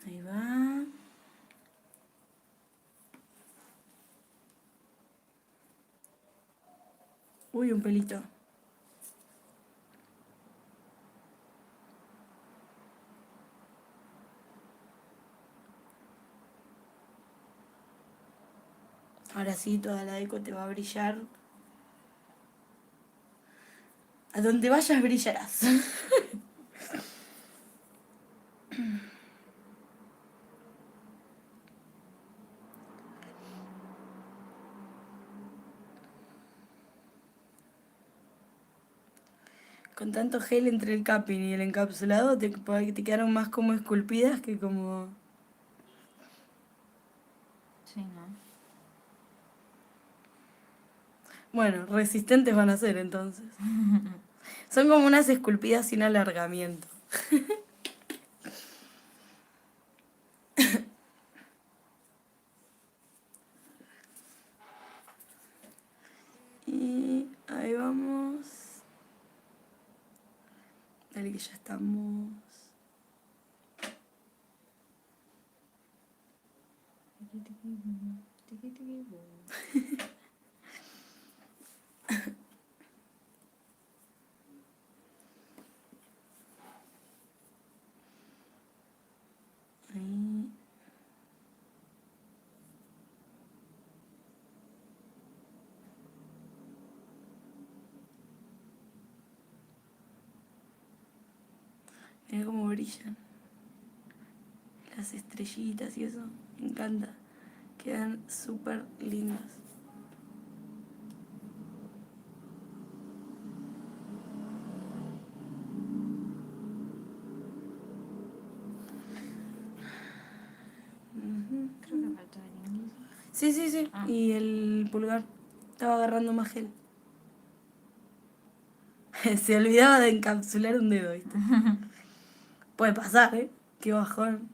Ahí va. Uy, un pelito. Ahora sí, toda la deco te va a brillar. A donde vayas brillarás. Con tanto gel entre el capping y el encapsulado te quedaron más como esculpidas que como... Sí, ¿no? Bueno, resistentes van a ser entonces. Son como unas esculpidas sin alargamiento. Y ahí vamos. Dale que ya estamos. Tiki, tiki, boom. Ahí. Mira cómo brillan las estrellitas y eso. Me encanta. Quedan súper lindas. Creo que faltó el índice. Sí, sí, sí. Ah. Y el pulgar estaba agarrando más gel. Se olvidaba de encapsular un dedo, ¿viste? Puede pasar, ¿eh? Qué bajón.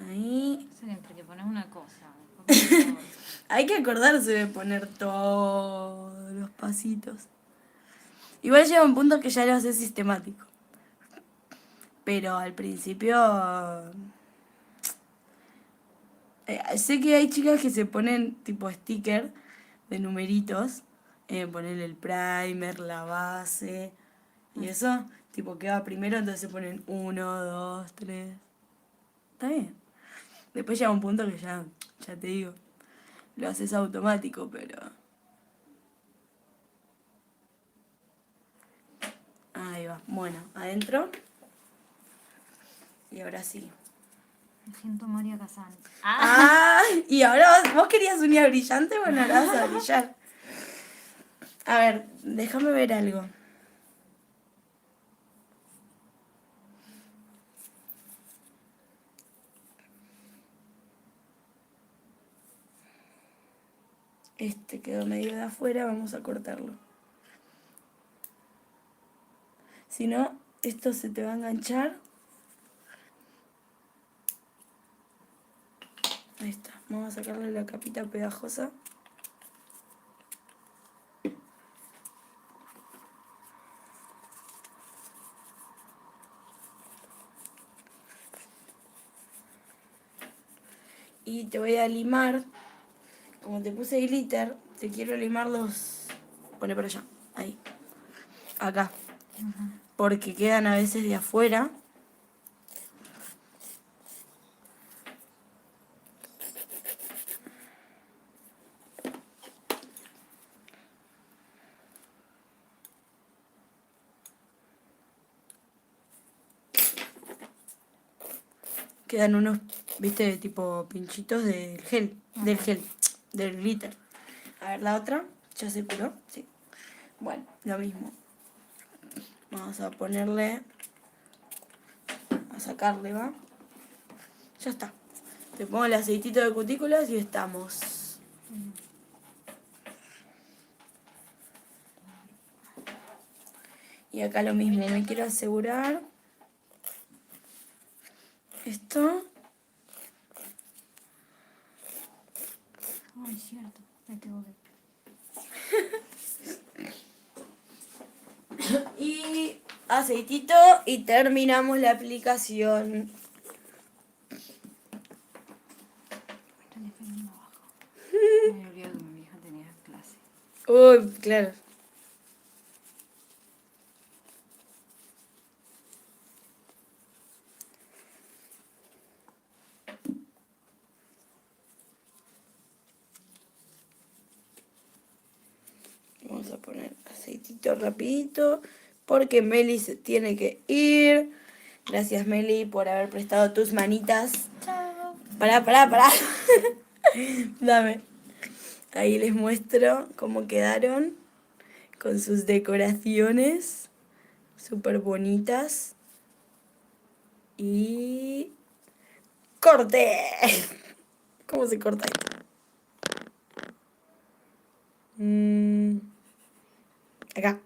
Ahí. Siempre que pones una cosa. Después pones otra. Hay que acordarse de poner todos los pasitos. Igual llega un punto que ya lo hace sistemático. Pero al principio... sé que hay chicas que se ponen tipo sticker de numeritos. Ponerle el primer, la base. Y eso, tipo, queda primero, entonces se ponen 1, 2, 3. Está bien. Después llega un punto que ya te digo, lo haces automático, pero... Ahí va. Bueno, adentro. Y ahora sí. Me siento María Casán. Ah, y ahora vos querías uña brillante, bueno, ahora vas a brillar. A ver, déjame ver algo. Este quedó medio de afuera, vamos a cortarlo. Si no, esto se te va a enganchar. Ahí está. Vamos a sacarle la capita pegajosa. Y te voy a limar. Como te puse glitter, te quiero limar los... Pone por allá. Ahí. Acá. Porque quedan a veces de afuera. Quedan unos, viste, tipo pinchitos del gel, del glitter. A ver, la otra, ¿ya se curó? Sí. Bueno, lo mismo. Vamos a ponerle, a sacarle, ¿va? Ya está. Te pongo el aceitito de cutículas y estamos. Y acá lo mismo, me quiero asegurar. Esto. Ay, cierto. Me equivoqué. Y aceitito y terminamos la aplicación. Está el espejo abajo. Me olvidé que mi hija tenía clase. Uy, claro. Vamos a poner aceitito rapidito porque Meli se tiene que ir. Gracias, Meli, por haber prestado tus manitas. Chao. Pará. Dame. Ahí les muestro cómo quedaron con sus decoraciones súper bonitas. Y... ¡corte! ¿Cómo se corta esto? Acá.